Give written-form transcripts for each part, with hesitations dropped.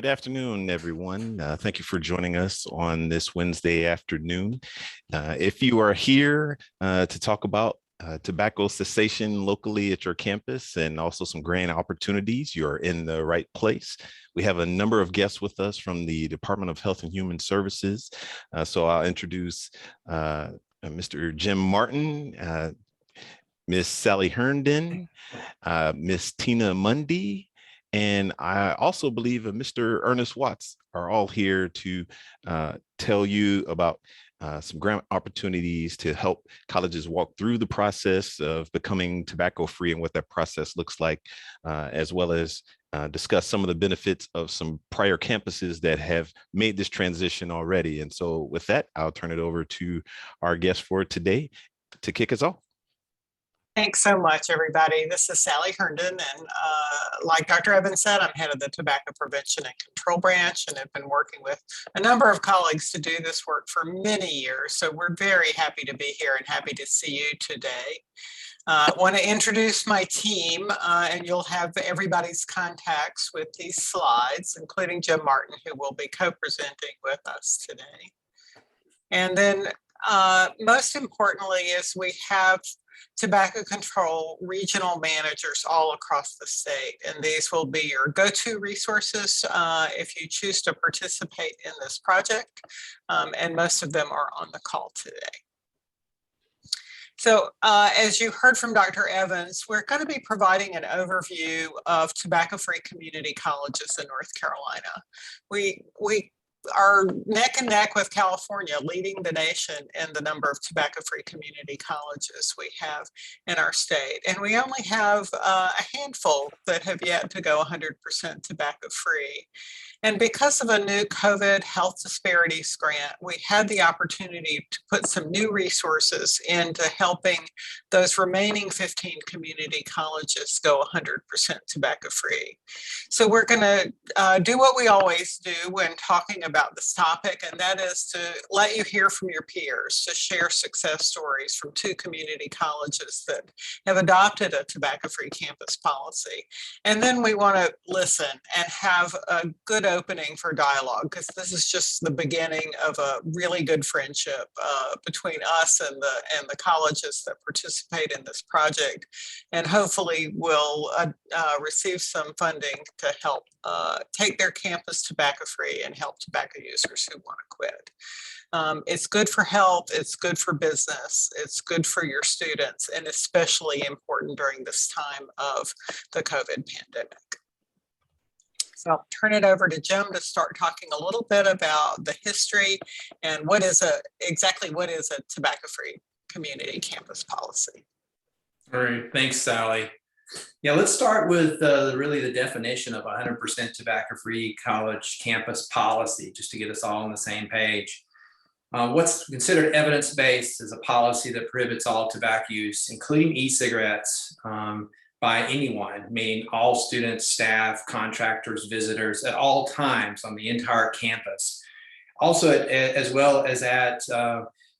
Good afternoon, everyone. Thank you for joining us on this Wednesday afternoon. If you are here to talk about tobacco cessation locally at your campus and also some grant opportunities, you're in the right place. We have a number of guests with us from the Department of Health and Human Services. So I'll introduce Mr. Jim Martin, Miss Sally Herndon, Miss Tina Mundy, and I also believe Mr. Ernest Watts are all here to tell you about some grant opportunities to help colleges walk through the process of becoming tobacco free and what that process looks like, as well as discuss some of the benefits of some prior campuses that have made this transition already. And so with that, I'll turn it over to our guest for today to kick us off. Thanks so much, everybody. This is Sally Herndon, and like Dr. Evans said, I'm head of the Tobacco Prevention and Control Branch, and have been working with a number of colleagues to do this work for many years. So we're very happy to be here and happy to see you today. I want to introduce my team, and you'll have everybody's contacts with these slides, including Jim Martin, who will be co-presenting with us today. And then most importantly is we have tobacco control regional managers all across the state, and these will be your go-to resources if you choose to participate in this project, and most of them are on the call today. So as you heard from Dr. Evans, we're going to be providing an overview of tobacco-free community colleges in North Carolina. We are neck and neck with California, leading the nation in the number of tobacco-free community colleges we have in our state. And we only have a handful that have yet to go 100% tobacco-free. And because of a new COVID health disparities grant, we had the opportunity to put some new resources into helping those remaining 15 community colleges go 100% tobacco-free. So we're going to do what we always do when talking about this topic, and that is to let you hear from your peers, to share success stories from 2 community colleges that have adopted a tobacco-free campus policy. And then we want to listen and have a good opening for dialogue, because this is just the beginning of a really good friendship between us and the colleges that participate in this project, and hopefully will receive some funding to help take their campus tobacco free and help tobacco users who want to quit. It's good for health, it's good for business, it's good for your students, and especially important during this time of the COVID pandemic. So I'll turn it over to Jim to start talking a little bit about the history and exactly what is a tobacco-free community campus policy. All right, thanks, Sally. Yeah, let's start with really the definition of 100% tobacco-free college campus policy, just to get us all on the same page. What's considered evidence-based is a policy that prohibits all tobacco use, including e-cigarettes, by anyone, meaning all students, staff, contractors, visitors at all times on the entire campus. Also, as well as at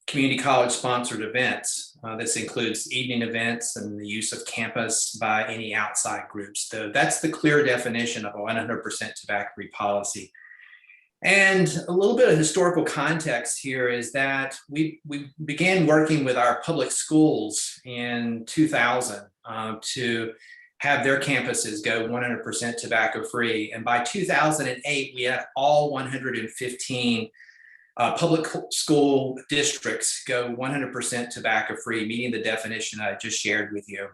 community college sponsored events. This includes evening events and the use of campus by any outside groups. So that's the clear definition of a 100% tobacco-free policy. And a little bit of historical context here is that we began working with our public schools in 2000 to have their campuses go 100% tobacco-free. And by 2008, we had all 115 public school districts go 100% tobacco-free, meeting the definition I just shared with you.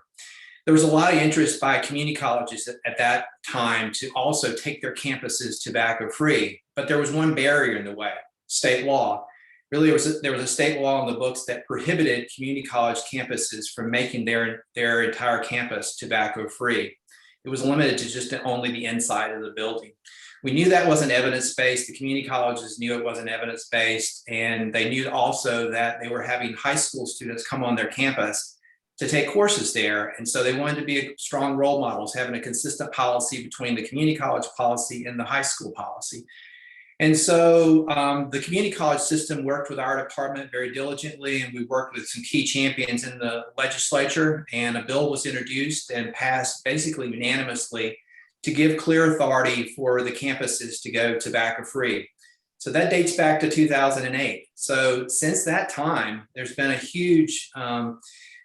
There was a lot of interest by community colleges at that time to also take their campuses tobacco-free, but there was one barrier in the way: state law. Really, there was a state law in the books that prohibited community college campuses from making their entire campus tobacco-free. It was limited to just only the inside of the building. We knew that wasn't evidence-based. The community colleges knew it wasn't evidence-based, and they knew also that they were having high school students come on their campus to take courses there. And so they wanted to be strong role models, having a consistent policy between the community college policy and the high school policy. And so the community college system worked with our department very diligently, and we worked with some key champions in the legislature, and a bill was introduced and passed basically unanimously to give clear authority for the campuses to go tobacco-free. So that dates back to 2008. So since that time, there's been a huge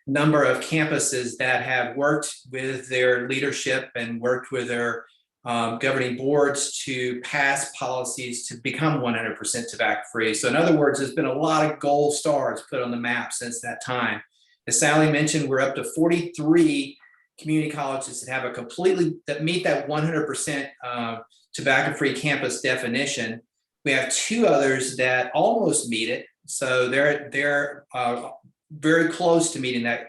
number of campuses that have worked with their leadership and worked with their governing boards to pass policies to become 100% tobacco-free. So in other words, there's been a lot of gold stars put on the map since that time. As Sally mentioned, we're up to 43 community colleges that have that meet that 100% tobacco-free campus definition. We have 2 others that almost meet it. So they're very close to meeting that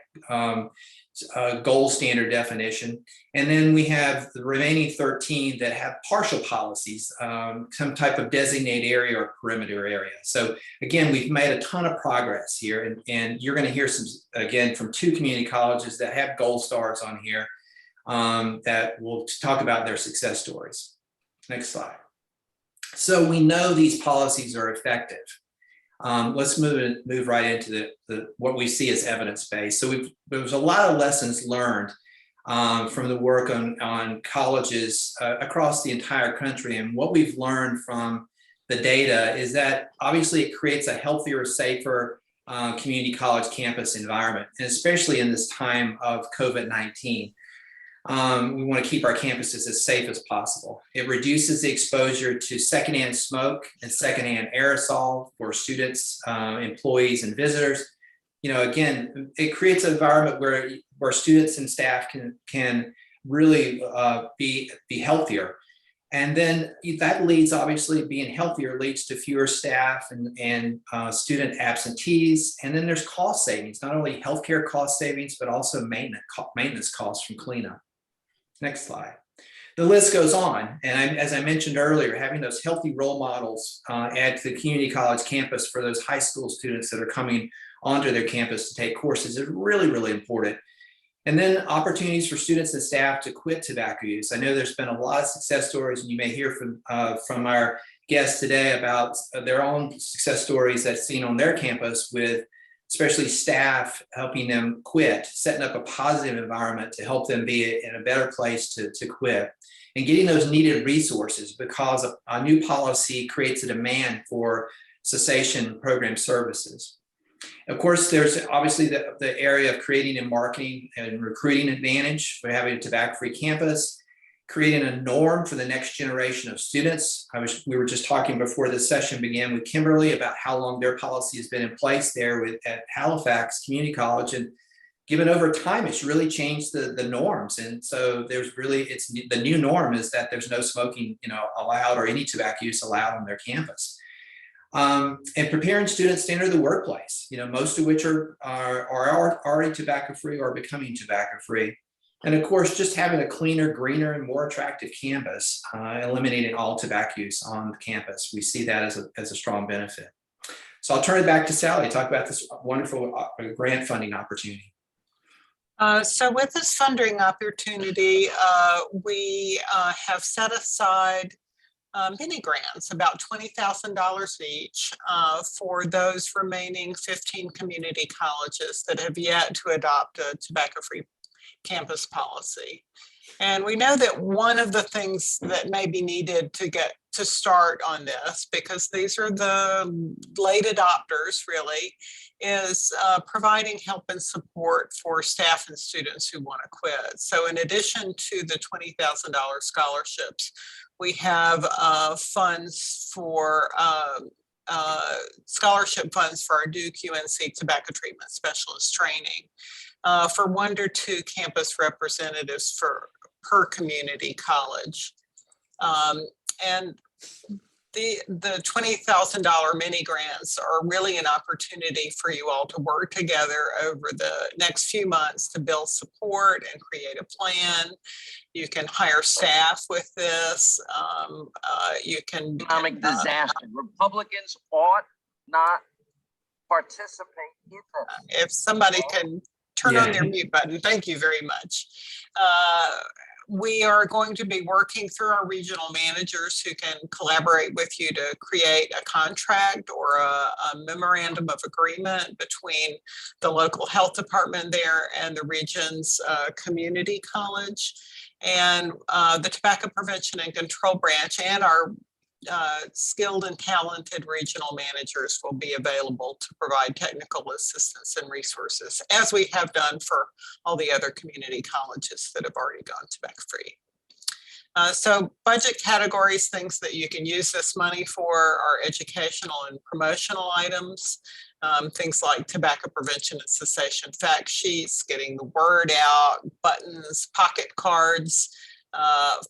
gold standard definition. And then we have the remaining 13 that have partial policies, some type of designated area or perimeter area. So again, we've made a ton of progress here, and you're going to hear some, again, from 2 community colleges that have gold stars on here that will talk about their success stories. Next slide. So we know these policies are effective. Let's move right into what we see as evidence-based. So there was a lot of lessons learned from the work on colleges across the entire country. And what we've learned from the data is that obviously it creates a healthier, safer community college campus environment, and especially in this time of COVID-19. We want to keep our campuses as safe as possible. It reduces the exposure to secondhand smoke and secondhand aerosol for students, employees, and visitors. Again, it creates an environment where students and staff can really be healthier. And then that leads, obviously, being healthier leads to fewer staff and student absentees. And then there's cost savings, not only healthcare cost savings, but also maintenance costs from cleanup. Next slide. The list goes on. And as I mentioned earlier, having those healthy role models at the community college campus for those high school students that are coming onto their campus to take courses is really, really important. And then opportunities for students and staff to quit tobacco use. I know there's been a lot of success stories, and you may hear from our guests today about their own success stories that's seen on their campus with especially staff helping them quit, setting up a positive environment to help them be in a better place to quit, and getting those needed resources, because a new policy creates a demand for cessation program services. Of course, there's obviously the area of creating and marketing and recruiting advantage for having a tobacco-free campus, creating a norm for the next generation of students. We were just talking before this session began with Kimberly about how long their policy has been in place there at Halifax Community College. And given over time, it's really changed the norms. And so the new norm is that there's no smoking, allowed, or any tobacco use allowed on their campus. And preparing students to enter the workplace, most of which are already tobacco-free or becoming tobacco-free. And of course, just having a cleaner, greener, and more attractive campus, eliminating all tobacco use on the campus. We see that as a strong benefit. So I'll turn it back to Sally to talk about this wonderful grant funding opportunity. So with this funding opportunity, we have set aside mini grants, about $20,000 each, for those remaining 15 community colleges that have yet to adopt a tobacco-free campus policy. And we know that one of the things that may be needed to get to start on this, because these are the late adopters really, is providing help and support for staff and students who want to quit. So in addition to the $20,000 scholarships, we have funds for scholarship funds for our Duke UNC tobacco treatment specialist training, for 1 to 2 campus representatives per community college. And the $20,000 mini grants are really an opportunity for you all to work together over the next few months to build support and create a plan. You can hire staff with this. You can economic disaster. Republicans ought not participate in this. If somebody can turn on their mute button, thank you very much. We are going to be working through our regional managers who can collaborate with you to create a contract or a memorandum of agreement between the local health department there and the region's community college. And the Tobacco Prevention and Control Branch and our skilled and talented regional managers will be available to provide technical assistance and resources, as we have done for all the other community colleges that have already gone tobacco-free. So budget categories, things that you can use this money for, are educational and promotional items. Things like tobacco prevention and cessation fact sheets, getting the word out, buttons, pocket cards,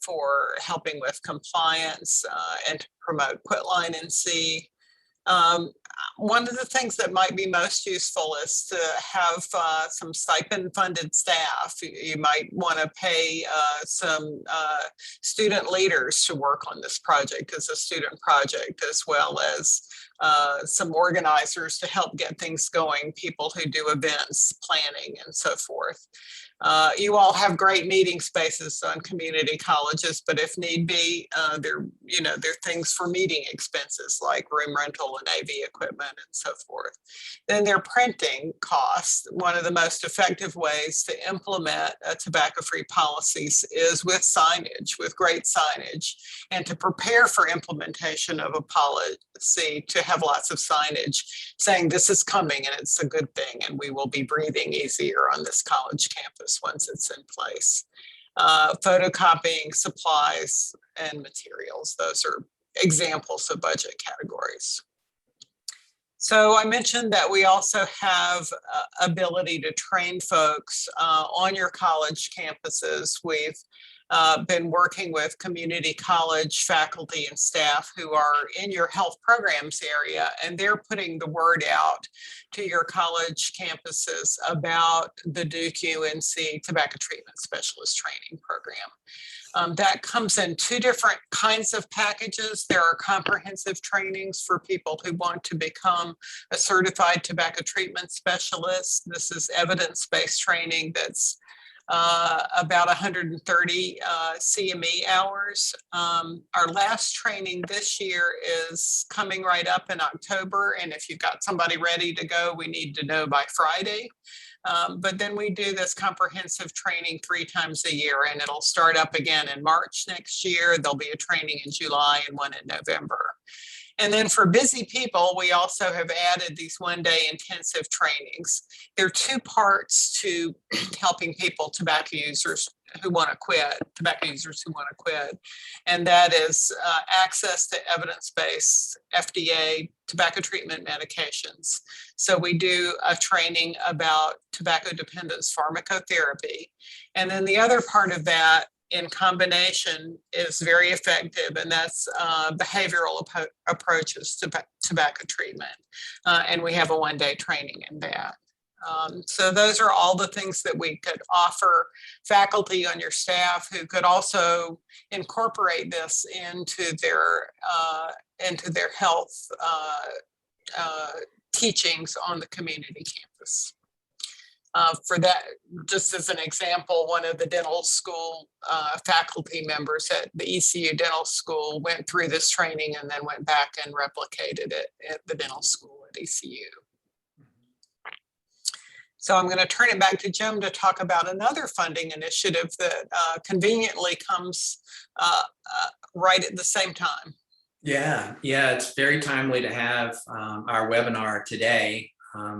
for helping with compliance and to promote Quitline NC. One of the things that might be most useful is to have some stipend funded staff. You might want to pay some student leaders to work on this project as a student project, as well as some organizers to help get things going, people who do events, planning, and so forth. You all have great meeting spaces on community colleges, but if need be, there are things for meeting expenses like room rental and AV equipment and so forth. Then there are printing costs. One of the most effective ways to implement tobacco-free policies is with signage, with great signage, and to prepare for implementation of a policy, to have lots of signage saying this is coming and it's a good thing and we will be breathing easier on this college campus once it's in place. Photocopying supplies and materials, those are examples of budget categories. So I mentioned that we also have ability to train folks on your college campuses. We've been working with community college faculty and staff who are in your health programs area, and they're putting the word out to your college campuses about the Duke UNC Tobacco Treatment Specialist Training Program. That comes in two different kinds of packages. There are comprehensive trainings for people who want to become a certified tobacco treatment specialist. This is evidence-based training that's about 130 CME hours. Our last training this year is coming right up in October, and if you've got somebody ready to go, we need to know by Friday. But then we do this comprehensive training 3 times a year, and it'll start up again in March next year. There'll be a training in July and one in November. And then for busy people, we also have added these one-day intensive trainings. There are 2 parts to helping people, tobacco users who want to quit, and that is access to evidence-based FDA tobacco treatment medications. So we do a training about tobacco dependence pharmacotherapy. And then the other part of that in combination is very effective, and that's behavioral approaches to tobacco treatment. And we have a one-day training in that. So those are all the things that we could offer faculty on your staff who could also incorporate this into their health teachings on the community campus. For that, just as an example, one of the dental school faculty members at the ECU Dental School went through this training and then went back and replicated it at the dental school at ECU. So I'm going to turn it back to Jim to talk about another funding initiative that conveniently comes right at the same time. Yeah, it's very timely to have our webinar today.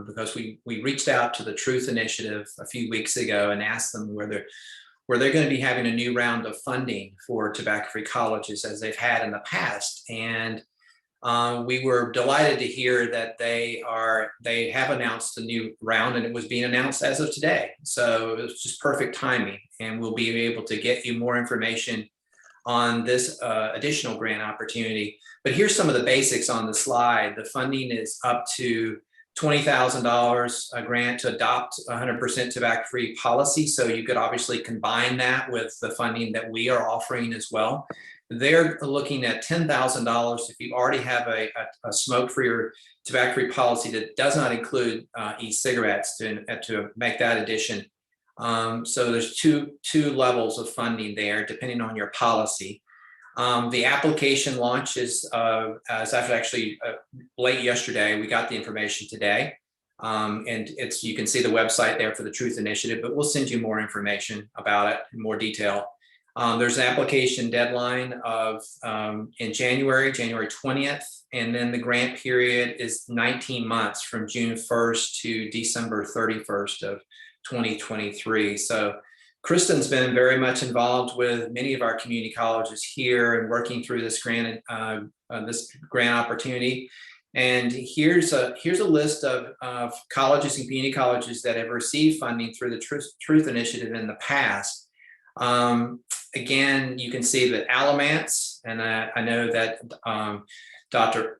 Because we reached out to the Truth Initiative a few weeks ago and asked them where they're going to be having a new round of funding for tobacco-free colleges as they've had in the past. And we were delighted to hear that they have announced a new round, and it was being announced as of today. So it was just perfect timing, and we'll be able to get you more information on this additional grant opportunity. But here's some of the basics on the slide. The funding is up to $20,000 a grant to adopt 100% tobacco-free policy. So you could obviously combine that with the funding that we are offering as well. They're looking at $10,000 if you already have a smoke-free or tobacco-free policy that does not include e-cigarettes to make that addition. So there's two levels of funding there, depending on your policy. The application launch is actually late yesterday. We got the information today, and you can see the website there for the Truth Initiative, but we'll send you more information about it in more detail. There's an application deadline of in January 20th, and then the grant period is 19 months from June 1st to December 31st of 2023. So Kristen's been very much involved with many of our community colleges here and working through this grant opportunity. And here's a list of colleges and community colleges that have received funding through the Truth Initiative in the past. Again, you can see that Alamance, and I know that Dr.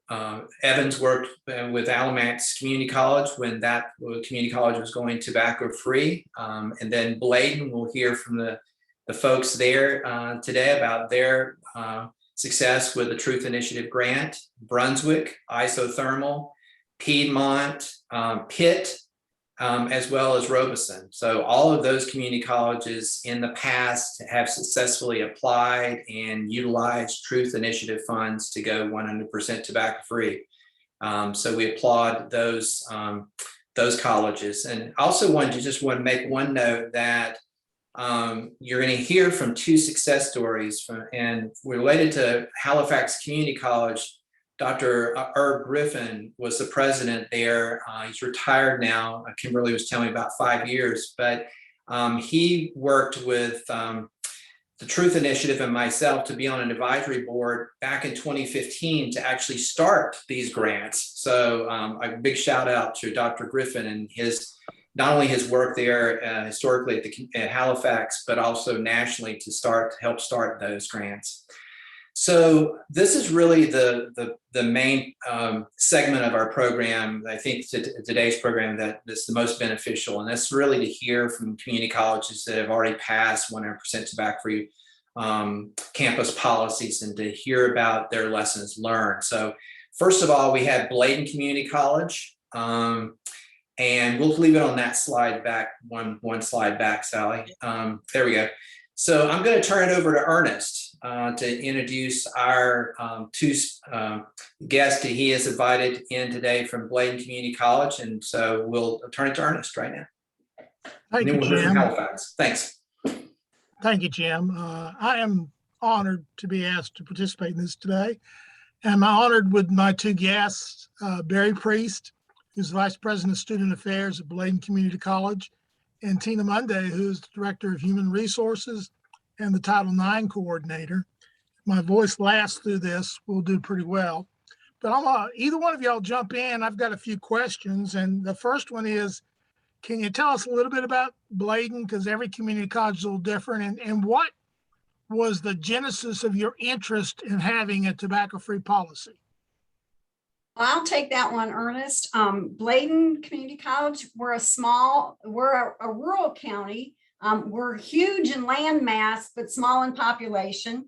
Evans worked with Alamance Community College when that community college was going tobacco-free. And then Bladen, we'll hear from the folks there today about their success with the Truth Initiative grant. Brunswick, Isothermal, Piedmont, Pitt, as well as Robeson. So all of those community colleges in the past have successfully applied and utilized Truth Initiative funds to go 100% tobacco-free. So we applaud those colleges. And also want to make one note that you're going to hear from two success stories and related to Halifax Community College. Dr. Herb Griffin was the president there. He's retired now. Kimberly was telling me about 5 years, but he worked with the Truth Initiative and myself to be on an advisory board back in 2015 to actually start these grants. So a big shout out to Dr. Griffin and not only his work there historically at Halifax, but also nationally to help start those grants. So this is really the main segment of our program. I think today's program that's the most beneficial, and that's really to hear from community colleges that have already passed 100% tobacco-free campus policies and to hear about their lessons learned. So first of all, we had Bladen Community College, and we'll leave it on that slide back, one slide back, Sally. There we go. So I'm going to turn it over to Ernest to introduce our two guests that he has invited in today from Bladen Community College. And so we'll turn it to Ernest right now. Thank you, Jim. Halifax. Thanks. Thank you, Jim. I am honored to be asked to participate in this today. And I'm honored with my two guests, Barry Priest, who's Vice President of Student Affairs at Bladen Community College, and Tina Monday, who's the Director of Human Resources and the Title IX Coordinator. If my voice lasts through this, we'll do pretty well. But either one of y'all jump in. I've got a few questions. And the first one is, can you tell us a little bit about Bladen? Because every community college is a little different. And what was the genesis of your interest in having a tobacco-free policy? I'll take that one, Ernest. Bladen Community College, we're a rural county. We're huge in land mass, but small in population.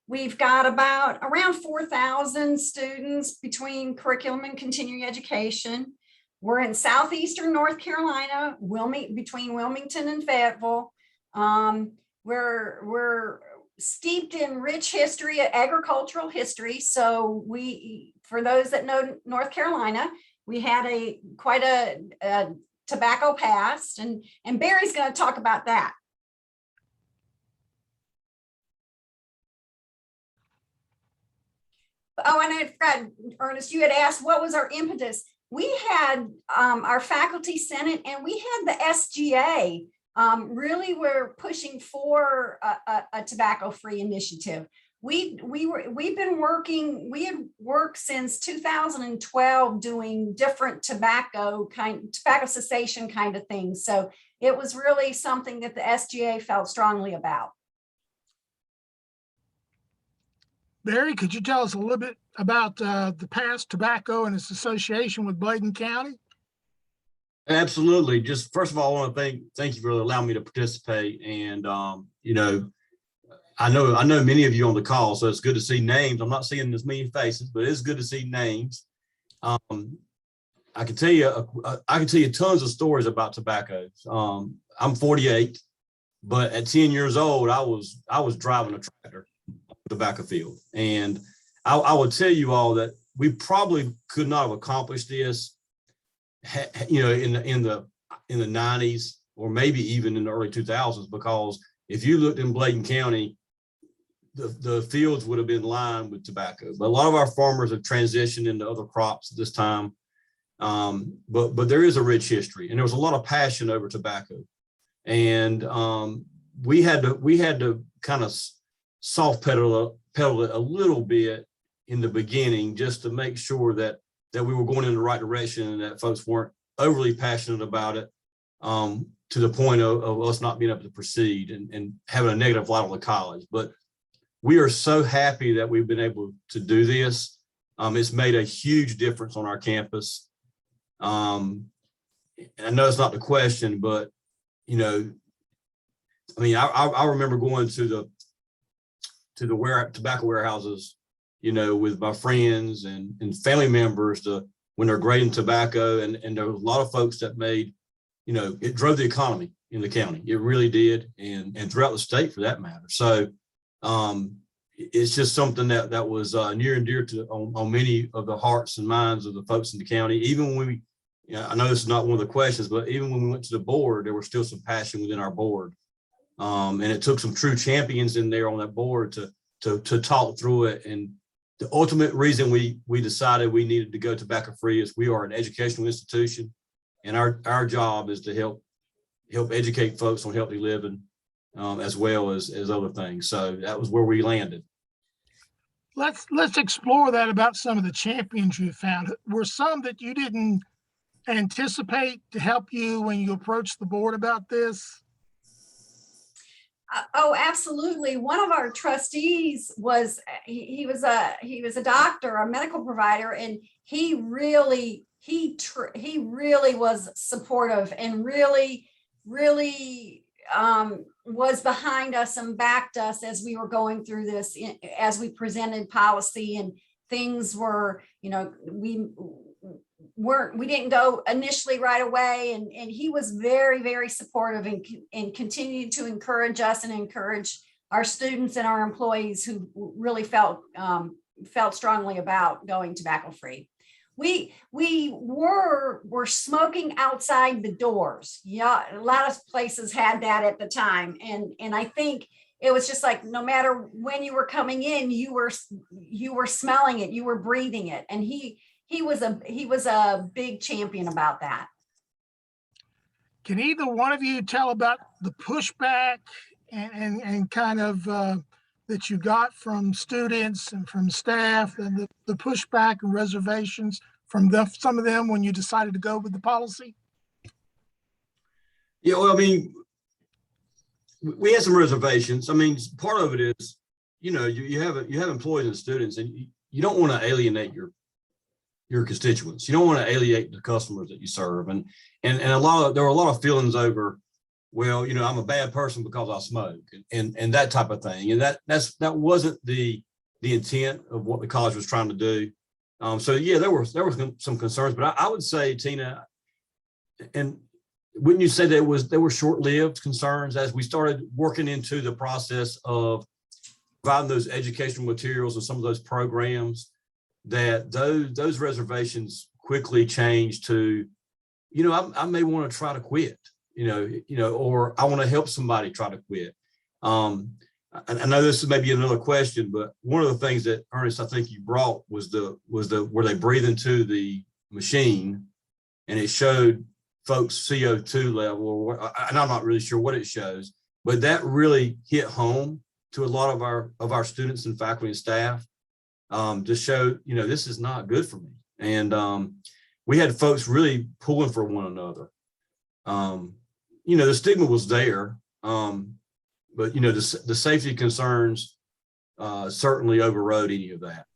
We've got around 4,000 students between curriculum and continuing education. We're in southeastern North Carolina, between Wilmington and Fayetteville. We're steeped in rich history, agricultural history. So for those that know North Carolina, we had quite a tobacco past, and Barry's going to talk about that. Oh, and I forgot, Ernest, you had asked what was our impetus. We had our faculty senate, and we had the SGA. Really, we're pushing for a tobacco-free initiative. We had worked since 2012 doing different tobacco cessation kind of things. So it was really something that the SGA felt strongly about. Barry, could you tell us a little bit about the past tobacco and its association with Bladen County? Absolutely. Just first of all, I want to thank you for allowing me to participate. And I know many of you on the call, so it's good to see names. I'm not seeing as many faces, but it's good to see names. I can tell you tons of stories about tobacco. I'm 48, but at 10 years old, I was driving a tractor on the tobacco field, and I would tell you all that we probably could not have accomplished this, in the 90s or maybe even in the early 2000s, because if you looked in Bladen County, the fields would have been lined with tobacco. But a lot of our farmers have transitioned into other crops at this time. But there is a rich history, and there was a lot of passion over tobacco. And we had to kind of soft pedal it a little bit in the beginning, just to make sure that we were going in the right direction and that folks weren't overly passionate about it, to the point of us not being able to proceed and having a negative light on the college. But we are so happy that we've been able to do this. It's made a huge difference on our campus. And I know it's not the question, but you know, I mean, I remember going to the tobacco warehouses, you know, with my friends and family members when they're grading tobacco, and there was a lot of folks that made, you know, it drove the economy in the county. It really did, and throughout the state for that matter. So it's just something that was near and dear to on many of the hearts and minds of the folks in the county. Even when we, I know this is not one of the questions, but even when we went to the board, there was still some passion within our board. And it took some true champions in there on that board to talk through it. And the ultimate reason we decided we needed to go tobacco free is we are an educational institution, and our job is to help educate folks on healthy living, as well as other things. So that was where we landed. Let's explore that about some of the champions you found. Were some that you didn't anticipate to help you when you approached the board about this? Oh, absolutely. One of our trustees was, he was a doctor, a medical provider, and he really was supportive and really was behind us and backed us as we were going through this, as we presented policy, and things were, you know, we didn't go initially right away, and he was very, very supportive and continued to encourage us and encourage our students and our employees who really felt strongly about going tobacco free. We were smoking outside the doors. Yeah, a lot of places had that at the time, and I think it was just like, no matter when you were coming in, you were smelling it, you were breathing it, and he was a big champion about that. Can either one of you tell about the pushback and kind of that you got from students and from staff, and the pushback and reservations from some of them when you decided to go with the policy? Yeah, well, I mean, we had some reservations. I mean, part of it is, you know, you have employees and students, and you don't want to alienate your constituents. You don't want to alienate the customers that you serve. And there were a lot of feelings over, well, you know, I'm a bad person because I smoke and that type of thing. And that wasn't the intent of what the college was trying to do. So yeah, there were some concerns, but I would say, Tina, and wouldn't you say they were short-lived concerns as we started working into the process of providing those educational materials and some of those programs, that those reservations quickly changed to, you know, I may want to try to quit, you know, or I want to help somebody try to quit. I know this is maybe another question, but one of the things that, Ernest, I think you brought was where they breathe into the machine and it showed folks CO2 level, and I'm not really sure what it shows, but that really hit home to a lot of our students and faculty and staff, to show, you know, this is not good for me. And we had folks really pulling for one another. You know, the stigma was there, but, you know, the safety concerns certainly overrode any of that.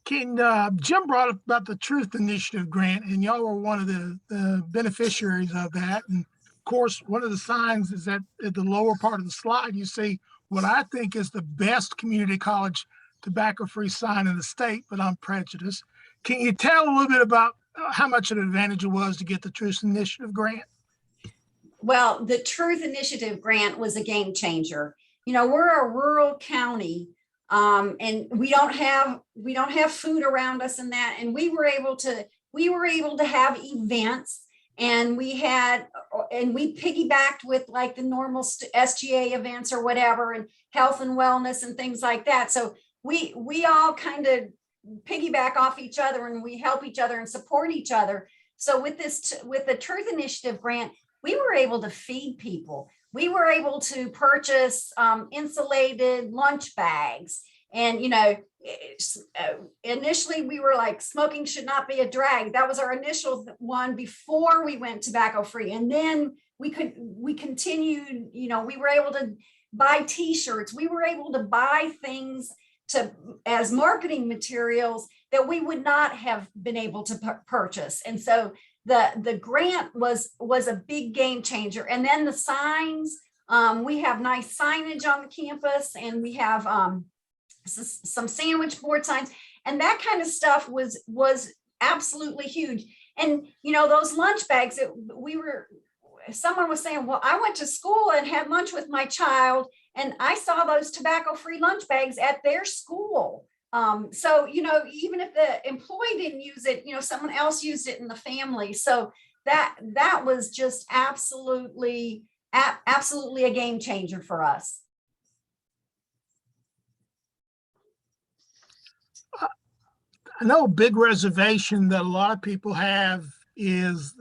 Jim brought up about the Truth Initiative grant, and y'all were one of the beneficiaries of that. And of course, one of the signs is that at the lower part of the slide, you see what I think is the best community college tobacco-free sign in the state, but I'm prejudiced. Can you tell a little bit about how much of an advantage it was to get the Truth Initiative grant? Well, the Truth Initiative grant was a game changer. You know, we're a rural county, and we don't have food around us and that. And we were able to have events And we piggybacked with like the normal SGA events or whatever, and health and wellness and things like that. So we all kind of piggyback off each other, and we help each other and support each other. So with the Truth Initiative grant, we were able to feed people. We were able to purchase insulated lunch bags. And, you know, initially we were like, smoking should not be a drag. That was our initial one before we went tobacco free. And then we continued, you know, we were able to buy t-shirts. We were able to buy things as marketing materials that we would not have been able to purchase. And so the grant was a big game changer. And then the signs, we have nice signage on the campus, and we have some sandwich board signs, and that kind of stuff was absolutely huge. And you know, those lunch bags that someone was saying, well, I went to school and had lunch with my child, and I saw those tobacco-free lunch bags at their school. So, you know, even if the employee didn't use it, you know, someone else used it in the family. So that was just absolutely a game changer for us. I know a big reservation that a lot of people have is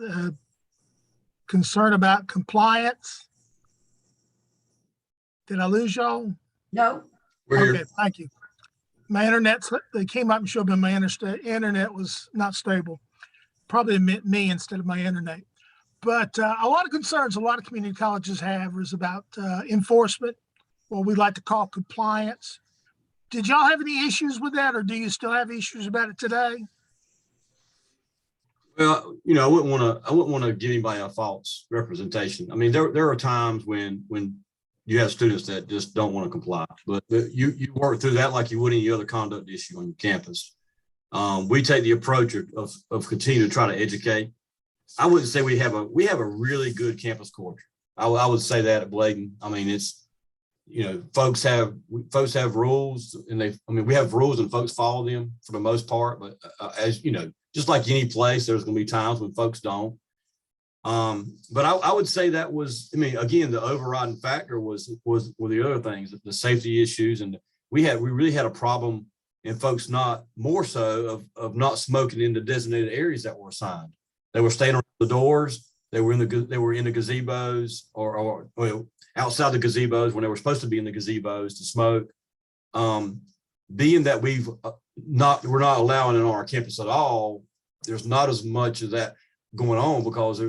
concern about compliance. Did I lose y'all? No. We're Okay, here. thank you. My internet, they came up and showed me my internet was not stable. Probably meant me instead of my internet. But a lot of concerns a lot of community colleges have is about enforcement, what we like to call compliance. Did y'all have any issues with that, or do you still have issues about it today? Well, you know, I wouldn't want to give anybody a false representation. I mean, there are times when you have students that just don't want to comply, but you work through that like you would any other conduct issue on your campus. We take the approach of continuing to try to educate. I wouldn't say we have a really good campus culture. I would say that at Bladen. I mean, it's, you know, folks have rules, and we have rules and folks follow them for the most part. But as you know, just like any place, there's going to be times when folks don't. But I would say that was, I mean, again, the overriding factor were the other things, the safety issues, and we really had a problem in folks not more so of not smoking in the designated areas that were assigned. They were staying around the doors. They were in the gazebos or outside the gazebos when they were supposed to be in the gazebos to smoke. Being that we're not allowing it on our campus at all, there's not as much of that going on because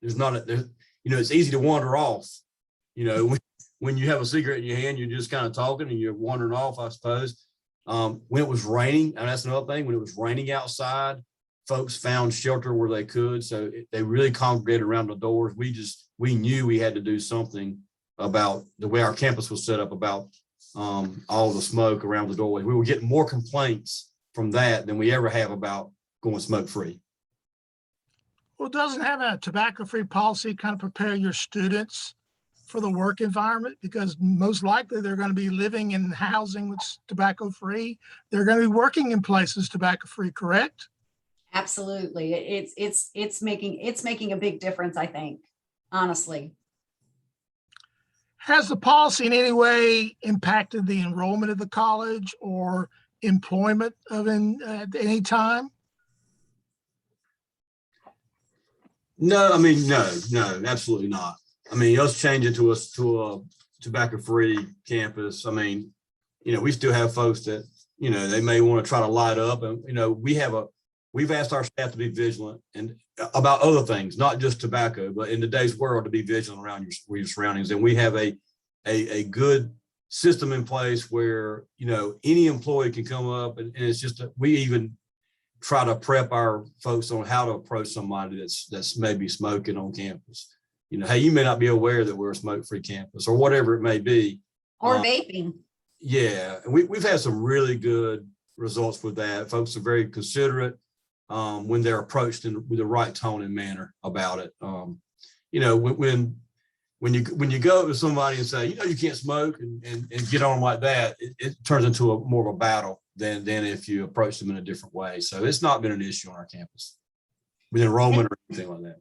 there's not, you know, it's easy to wander off. You know, when you have a cigarette in your hand, you're just kind of talking and you're wandering off, I suppose. When it was raining, and that's another thing, when it was raining outside, folks found shelter where they could. So they really congregated around the doors. We knew we had to do something about the way our campus was set up about all the smoke around the doorway. We were getting more complaints from that than we ever have about going smoke free. Well, doesn't having a tobacco-free policy kind of prepare your students for the work environment? Because most likely they're going to be living in housing that's tobacco-free. They're going to be working in places tobacco-free, correct? Absolutely. It's making a big difference, I think, honestly. Has the policy in any way impacted the enrollment of the college or employment at any time? No, I mean, no, absolutely not. I mean, us changing to a tobacco-free campus. I mean, you know, we still have folks that, you know, they may want to try to light up, and you know, we've asked our staff to be vigilant and about other things, not just tobacco, but in today's world to be vigilant around your surroundings. And we have a good system in place where, you know, any employee can come up and it's just, we even try to prep our folks on how to approach somebody that's maybe smoking on campus. You know, hey, you may not be aware that we're a smoke-free campus or whatever it may be. Or vaping. Yeah, and we've had some really good results with that. Folks are very considerate when they're approached with the right tone and manner about it. You know, when you go to somebody and say, you know, you can't smoke and get on like that, it turns into more of a battle than if you approach them in a different way. So it's not been an issue on our campus with enrollment or anything like that.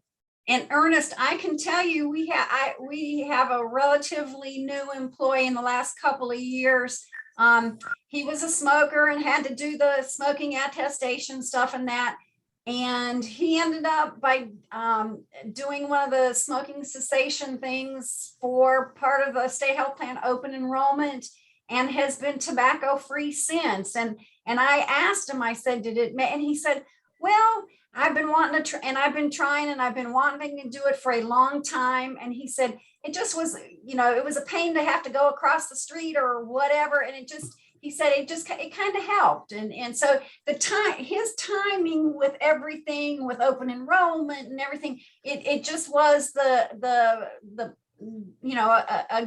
And Ernest, I can tell you, we have a relatively new employee in the last couple of years. He was a smoker and had to do the smoking attestation stuff and that. And he ended up by doing one of the smoking cessation things for part of the state health plan open enrollment, and has been tobacco free since. And I asked him, I said, did it, and he said, well, I've been wanting to, and I've been trying, and I've been wanting to do it for a long time. And he said, it just was, it was a pain to have to go across the street or whatever. And he said, it kind of helped. And so his timing with everything, with open enrollment and everything, it just was a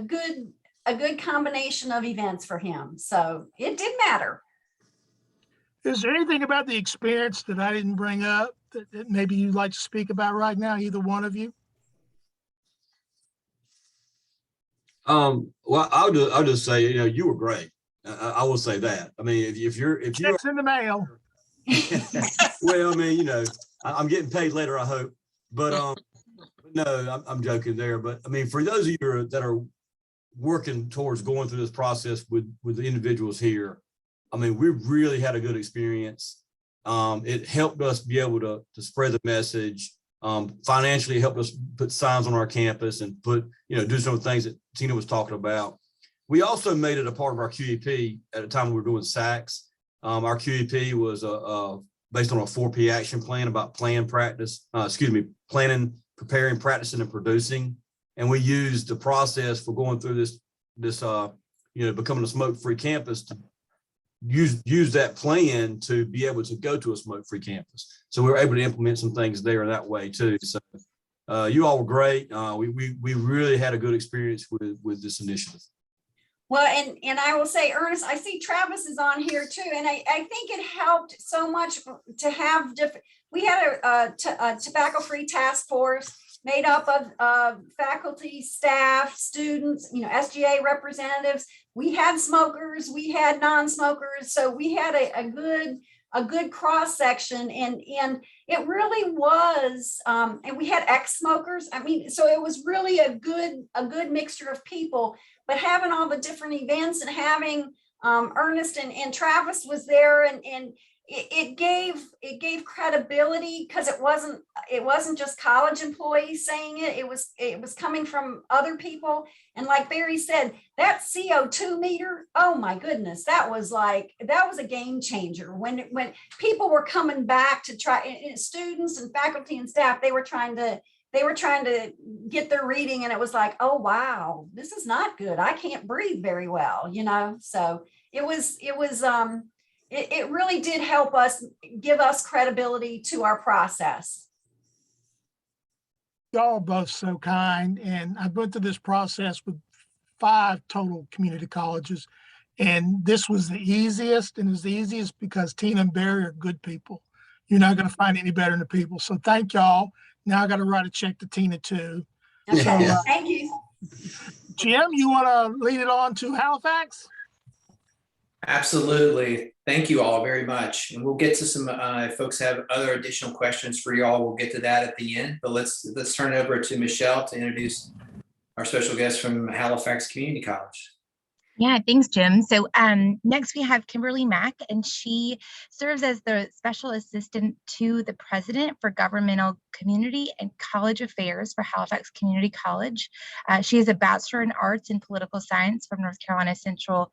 good combination of events for him. So it did matter. Is there anything about the experience that I didn't bring up that maybe you'd like to speak about right now, either one of you? Well, I'll just say, you were great. I will say that. I mean, if you're Checks in the mail. well, I mean, I'm getting paid later, I hope. But no, I'm joking there. But I mean, for those of you that are working towards going through this process with the individuals here, I mean, we really had a good experience. It helped us be able to spread the message. Financially, it helped us put signs on our campus and do some of the things that Tina was talking about. We also made it a part of our QEP at the time we were doing SACS. Our QEP was based on a 4P action plan about planning, preparing, practicing, and producing. And we used the process for going through this becoming a smoke-free campus to use that plan to be able to go to a smoke-free campus. So we were able to implement some things there that way too. So you all were great. We really had a good experience with this initiative. Well, and I will say, Ernest, I see Travis is on here too. And I think it helped so much to have we had a tobacco-free task force made up of faculty, staff, students, SGA representatives. We had smokers, we had non-smokers. So we had a good cross section, and it really was, and we had ex-smokers. I mean, so it was really a good mixture of people. But having all the different events and having Ernest and Travis was there, and it gave credibility, because it wasn't just college employees saying it. It was coming from other people. And like Barry said, that CO2 meter, oh my goodness, that was a game changer. When people were coming back to try, students and faculty and staff, they were trying to get their reading, and it was like, oh wow, this is not good. I can't breathe very well, So it really did help us, give us credibility to our process. Y'all are both so kind. And I went through this process with 5 total community colleges. And this was the easiest, and it's the easiest because Tina and Barry are good people. You're not going to find any better than the people. So thank y'all. Now I got to write a check to Tina too. So, thank you. Jim, you want to lead it on to Halifax? Absolutely. Thank you all very much. And we'll get to some, if folks have other additional questions for y'all, we'll get to that at the end. But let's turn it over to Michelle to introduce our special guest from Halifax Community College. Yeah, thanks, Jim. So next we have Kimberly Mack, and she serves as the Special Assistant to the President for Governmental Community and College Affairs for Halifax Community College. She has a Bachelor in Arts and Political Science from North Carolina Central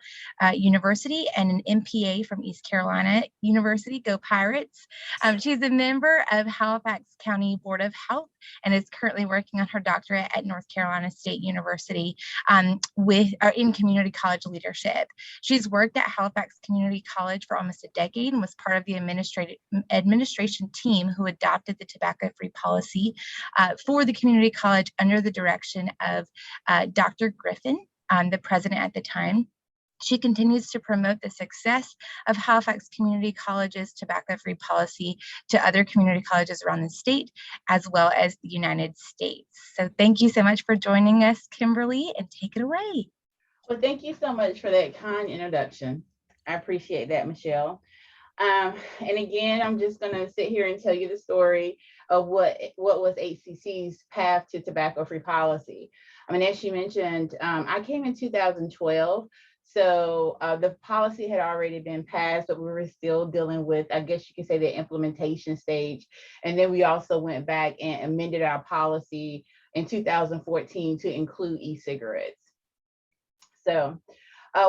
University and an MPA from East Carolina University. Go Pirates. She's a member of Halifax County Board of Health and is currently working on her doctorate at North Carolina State University in community college leadership. She's worked at Halifax Community College for almost a decade and was part of the administration team who adopted the tobacco-free policy for the community college under the direction of Dr. Griffin, the president at the time. She continues to promote the success of Halifax Community College's tobacco-free policy to other community colleges around the state, as well as the United States. So thank you so much for joining us, Kimberly, and take it away. Well, thank you so much for that kind introduction. I appreciate that, Michelle. And again, I'm just going to sit here and tell you the story of what was HCC's path to tobacco-free policy. I mean, as she mentioned, I came in 2012. So the policy had already been passed, but we were still dealing with, I guess you could say, the implementation stage. And then we also went back and amended our policy in 2014 to include e-cigarettes. So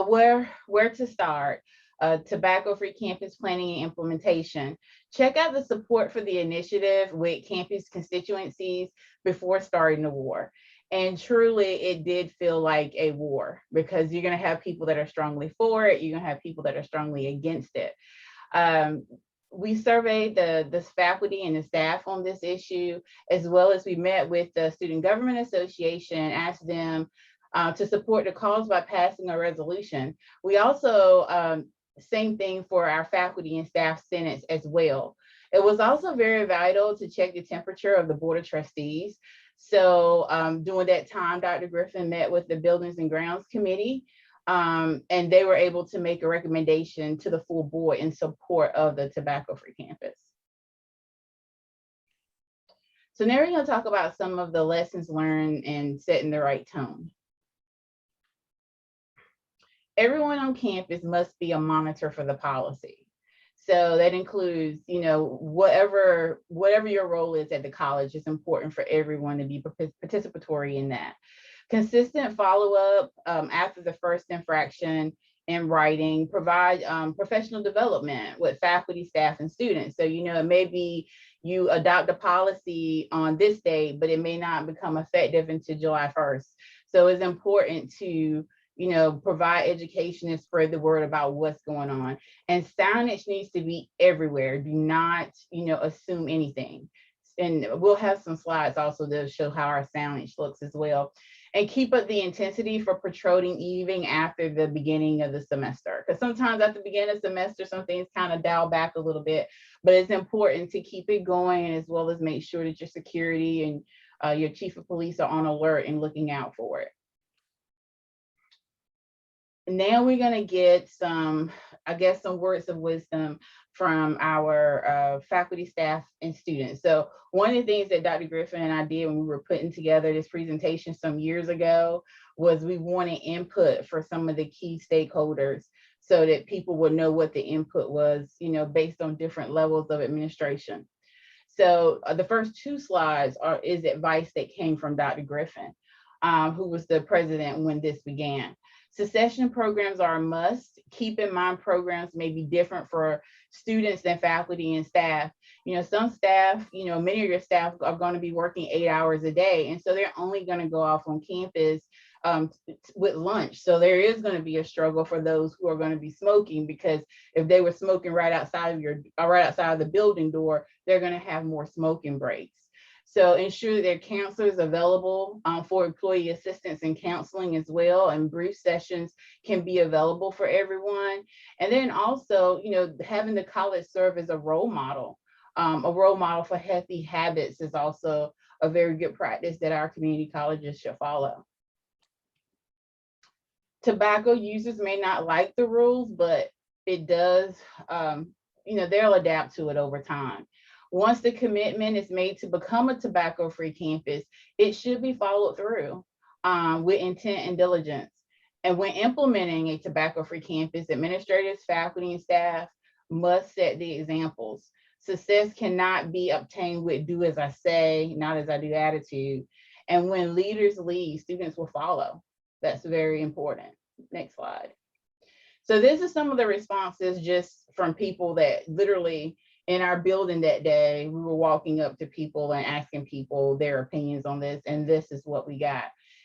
where to start? Tobacco-free campus planning and implementation. Check out the support for the initiative with campus constituencies before starting the war. And truly, it did feel like a war, because you're going to have people that are strongly for it. You're going to have people that are strongly against it. We surveyed the faculty and the staff on this issue, as well as we met with the Student Government Association and asked them to support the cause by passing a resolution. We also, same thing for our faculty and staff senates as well. It was also very vital to check the temperature of the Board of Trustees. So during that time, Dr. Griffin met with the Buildings and Grounds Committee, and they were able to make a recommendation to the full board in support of the tobacco-free campus. So now we're going to talk about some of the lessons learned and setting the right tone. Everyone on campus must be a monitor for the policy. So that includes, you know, whatever your role is at the college, it's important for everyone to be participatory in that. Consistent follow-up after the first infraction in writing, provide professional development with faculty, staff, and students. So, you know, it may be you adopt a policy on this day, but it may not become effective until July 1st. So it's important to, you know, provide education and spread the word about what's going on. And signage needs to be everywhere. Do not, you know, assume anything. And we'll have some slides also that show how our signage looks as well. And keep up the intensity for patrolling even after the beginning of the semester. Because sometimes at the beginning of the semester, some things kind of dial back a little bit, but it's important to keep it going, as well as make sure that your security and your chief of police are on alert and looking out for it. Now we're going to get some, I guess, some words of wisdom from our faculty, staff, and students. So one of the things that Dr. Griffin and I did when we were putting together this presentation some years ago was we wanted input for some of the key stakeholders so that people would know what the input was, you know, based on different levels of administration. So the first two slides is advice that came from Dr. Griffin, who was the president when this began. Succession programs are a must. Keep in mind, programs may be different for students than faculty and staff. You know, some staff, you know, many of your staff are going to be working 8 hours a day. And so they're only going to go off on campus with lunch. So there is going to be a struggle for those who are going to be smoking, because if they were smoking right outside of the building door, they're going to have more smoking breaks. So ensure that there are counselors available for employee assistance and counseling as well, and brief sessions can be available for everyone. And then also, you know, having the college serve as a role model for healthy habits is also a very good practice that our community colleges should follow. Tobacco users may not like the rules, but it does, you know, they'll adapt to it over time. Once the commitment is made to become a tobacco-free campus, it should be followed through with intent and diligence. And when implementing a tobacco-free campus, administrators, faculty, and staff must set the examples. Success cannot be obtained with do as I say, not as I do attitude. And when leaders lead, students will follow. That's very important. Next slide. So this is some of the responses just from people that literally in our building that day, we were walking up to people and asking people their opinions on this, and this is what we got.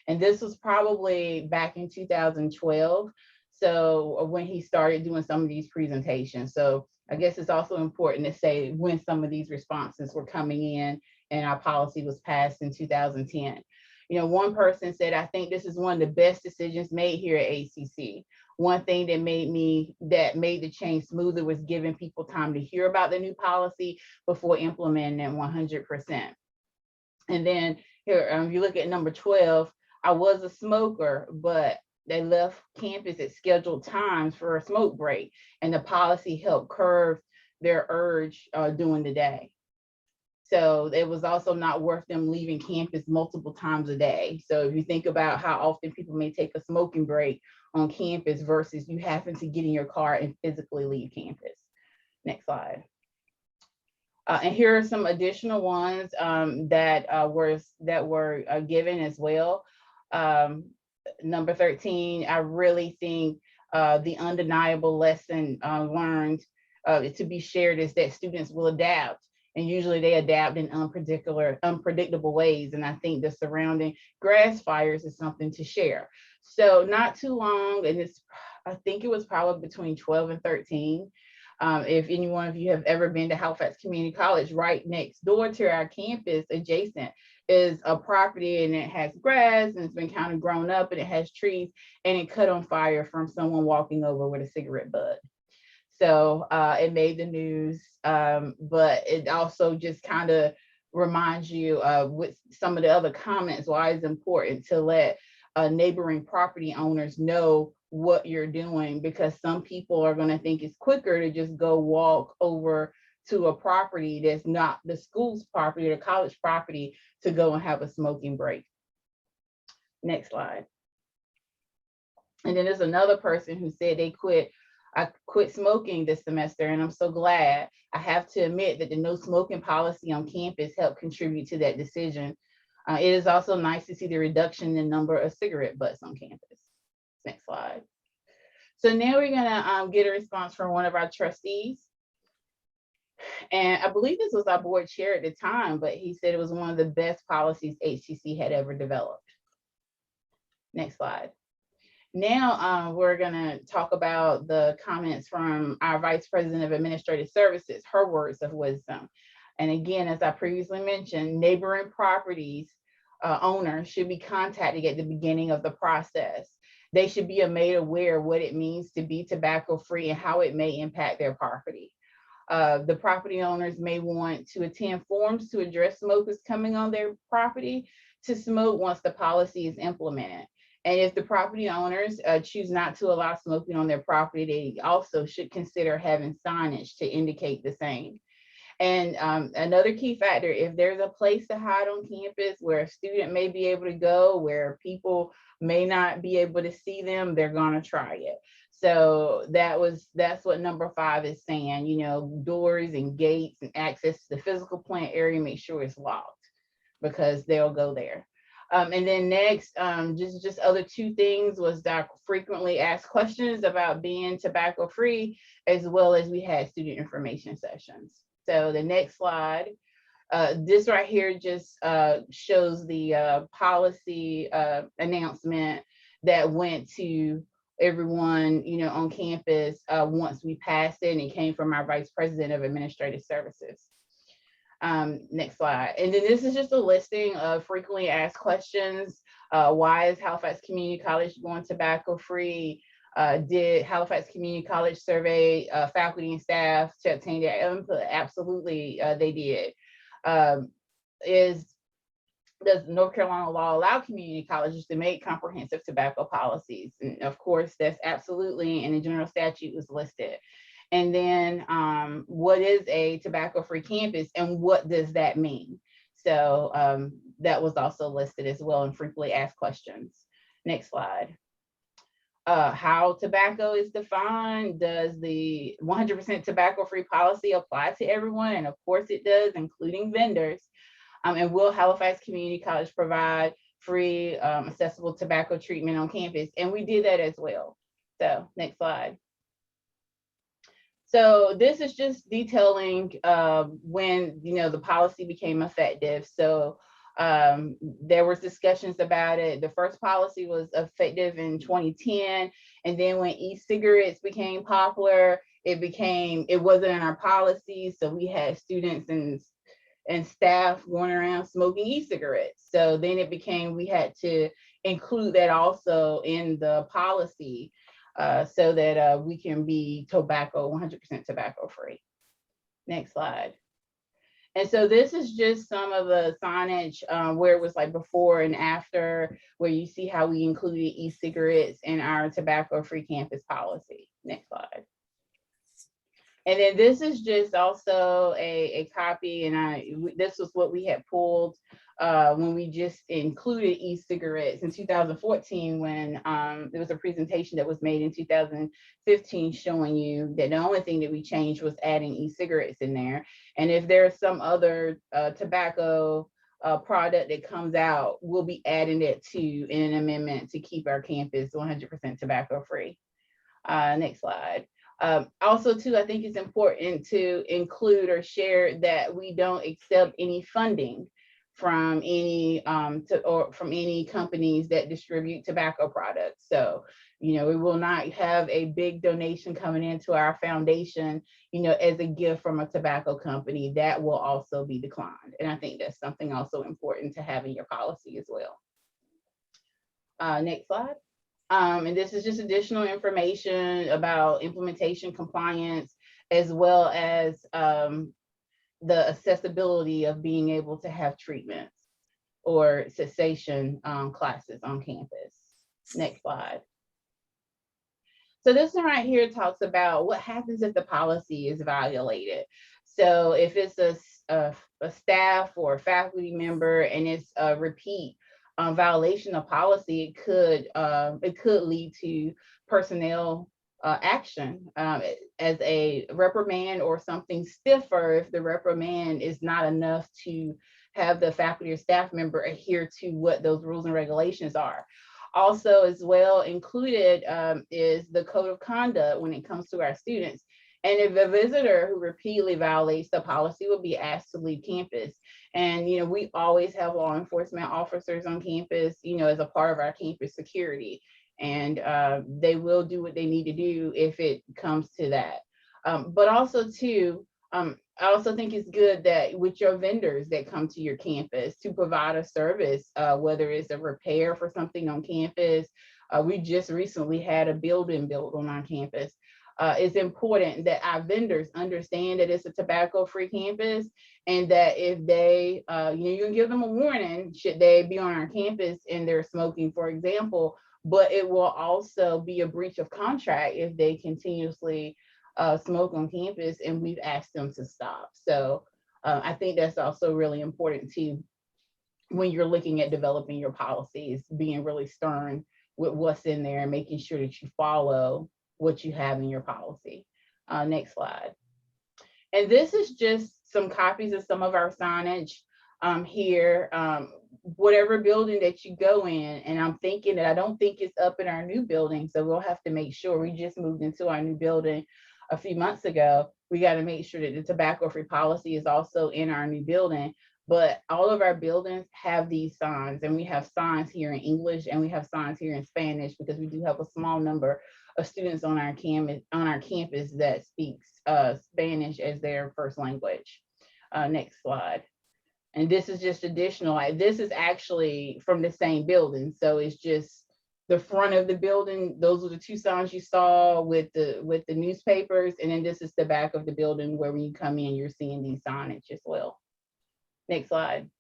And this was probably back in 2012. So when he started doing some of these presentations. So I guess it's also important to say when some of these responses were coming in and our policy was passed in 2010. You know, one person said, I think this is one of the best decisions made here at ACC. One thing that made the change smoother was giving people time to hear about the new policy before implementing it 100%. And then here, you look at number 12, I was a smoker, but they left campus at scheduled times for a smoke break. And the policy helped curb their urge during the day. So it was also not worth them leaving campus multiple times a day. So if you think about how often people may take a smoking break on campus versus you having to get in your car and physically leave campus. Next slide. And here are some additional ones that were given as well. Number 13, I really think the undeniable lesson learned to be shared is that students will adapt. And usually they adapt in unpredictable ways. And I think the surrounding grass fires is something to share. So not too long, and I think it was probably between 12 and 13. If any one of you have ever been to Halifax Community College, right next door to our campus, adjacent, is a property, and it has grass and it's been kind of grown up and it has trees, and it caught on fire from someone walking over with a cigarette butt. So it made the news, but it also just kind of reminds you with some of the other comments why it's important to let neighboring property owners know what you're doing, because some people are going to think it's quicker to just go walk over to a property that's not the school's property or college property to go and have a smoking break. Next slide. And then there's another person who said I quit smoking this semester, and I'm so glad. I have to admit that the no smoking policy on campus helped contribute to that decision. It is also nice to see the reduction in the number of cigarette butts on campus. Next slide. So now we're gonna get a response from one of our trustees. And I believe this was our board chair at the time, but he said it was one of the best policies HCC had ever developed. Next slide. Now we're gonna talk about the comments from our Vice President of Administrative Services, her words of wisdom. And again, as I previously mentioned, neighboring properties owners should be contacted at the beginning of the process. They should be made aware of what it means to be tobacco free and how it may impact their property. The property owners may want to attend forums to address smokers coming on their property to smoke once the policy is implemented. And if the property owners choose not to allow smoking on their property, they also should consider having signage to indicate the same. And another key factor, if there's a place to hide on campus where a student may be able to go, where people may not be able to see them, they're gonna try it. So that's what number 5 is saying, you know, doors and gates and access to the physical plant area, make sure it's locked because they'll go there. And then next, just other 2 things was that frequently asked questions about being tobacco free, as well as we had student information sessions. So the next slide, this right here just shows the policy announcement that went to everyone, you know, on campus once we passed it, and it came from our Vice President of Administrative Services. Next slide. And then this is just a listing of frequently asked questions. Why is Halifax Community College going tobacco free? Did Halifax Community College survey faculty and staff to obtain their input? Absolutely, they did. Does North Carolina law allow community colleges to make comprehensive tobacco policies? And of course, that's absolutely, and the general statute was listed. And then what is a tobacco-free campus and what does that mean? So that was also listed as well in frequently asked questions. Next slide. How tobacco is defined. Does the 100% tobacco-free policy apply to everyone? And of course it does, including vendors. And will Halifax Community College provide free accessible tobacco treatment on campus? And we did that as well. So next slide. So this is just detailing when, you know, the policy became effective. So there was discussions about it. The first policy was effective in 2010. And then when e-cigarettes became popular, it wasn't in our policy. So we had students and staff going around smoking e-cigarettes. So then it became, we had to include that also in the policy so that we can be 100% tobacco free. Next slide. And so this is just some of the signage where it was like before and after, where you see how we included e-cigarettes in our tobacco free campus policy. Next slide. And then this is just also a copy, and this was what we had pulled when we just included e-cigarettes in 2014, when there was a presentation that was made in 2015 showing you that the only thing that we changed was adding e-cigarettes in there. And if there's some other tobacco product that comes out, we'll be adding it to in an amendment to keep our campus 100% tobacco free. Next slide. Also, too, I think it's important to include or share that we don't accept any funding from any from any companies that distribute tobacco products. So, you know, we will not have a big donation coming into our foundation, you know, as a gift from a tobacco company. That will also be declined. And I think that's something also important to have in your policy as well. Next slide. And this is just additional information about implementation compliance, as well as the accessibility of being able to have treatments or cessation classes on campus. Next slide. So this one right here talks about what happens if the policy is violated. So if it's a staff or a faculty member and it's a repeat violation of policy, it could lead to personnel action as a reprimand or something stiffer if the reprimand is not enough to have the faculty or staff member adhere to what those rules and regulations are. Also, as well included is the code of conduct when it comes to our students. And if a visitor who repeatedly violates the policy will be asked to leave campus. And, you know, we always have law enforcement officers on campus, you know, as a part of our campus security. And they will do what they need to do if it comes to that. But also too, I also think it's good that with your vendors that come to your campus to provide a service, whether it's a repair for something on campus. We just recently had a building built on our campus. It's important that our vendors understand that it's a tobacco-free campus, and that if they, you can give them a warning should they be on our campus and they're smoking, for example, but it will also be a breach of contract if they continuously smoke on campus and we've asked them to stop. So I think that's also really important too, when you're looking at developing your policies, being really stern with what's in there and making sure that you follow what you have in your policy. Next slide. And this is just some copies of some of our signage here. Whatever building that you go in, and I'm thinking that I don't think it's up in our new building, so we'll have to make sure. We just moved into our new building a few months ago. We got to make sure that the tobacco-free policy is also in our new building. But all of our buildings have these signs, and we have signs here in English and we have signs here in Spanish, because we do have a small number of students on our campus that speaks Spanish as their first language. Next slide. And this is just additional. This is actually from the same building, so it's just the front of the building. Those are the two signs you saw with the newspapers, and then this is the back of the building where when you come in, you're seeing these signage as well. Next slide.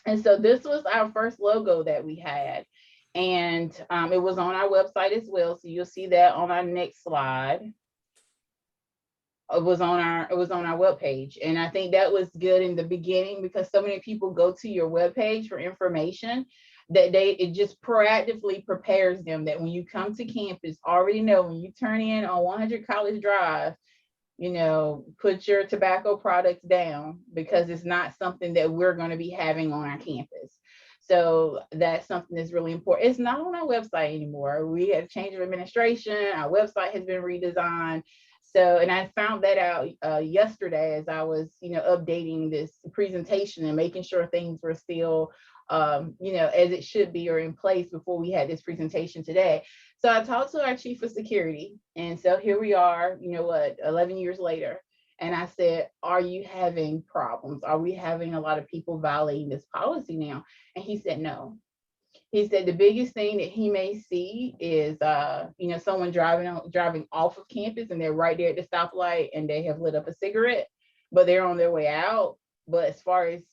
And so this was our first logo that we had, and it was on our website as well. So you'll see that on our next slide. It was on our webpage, and I think that was good in the beginning, because so many people go to your webpage for information that it just proactively prepares them that when you come to campus, already know when you turn in on 100 College Drive, put your tobacco products down, because it's not something that we're going to be having on our campus. So that's something that's really important. It's not on our website anymore. We had a change of administration. Our website has been redesigned. So, and I found that out yesterday as I was, updating this presentation and making sure things were still, as it should be or in place before we had this presentation today. So I talked to our chief of security, and so here we are, 11 years later. And I said, are you having problems? Are we having a lot of people violating this policy now? And he said, no. He said the biggest thing that he may see is, someone driving off of campus and they're right there at the stoplight and they have lit up a cigarette, but they're on their way out. But as far as,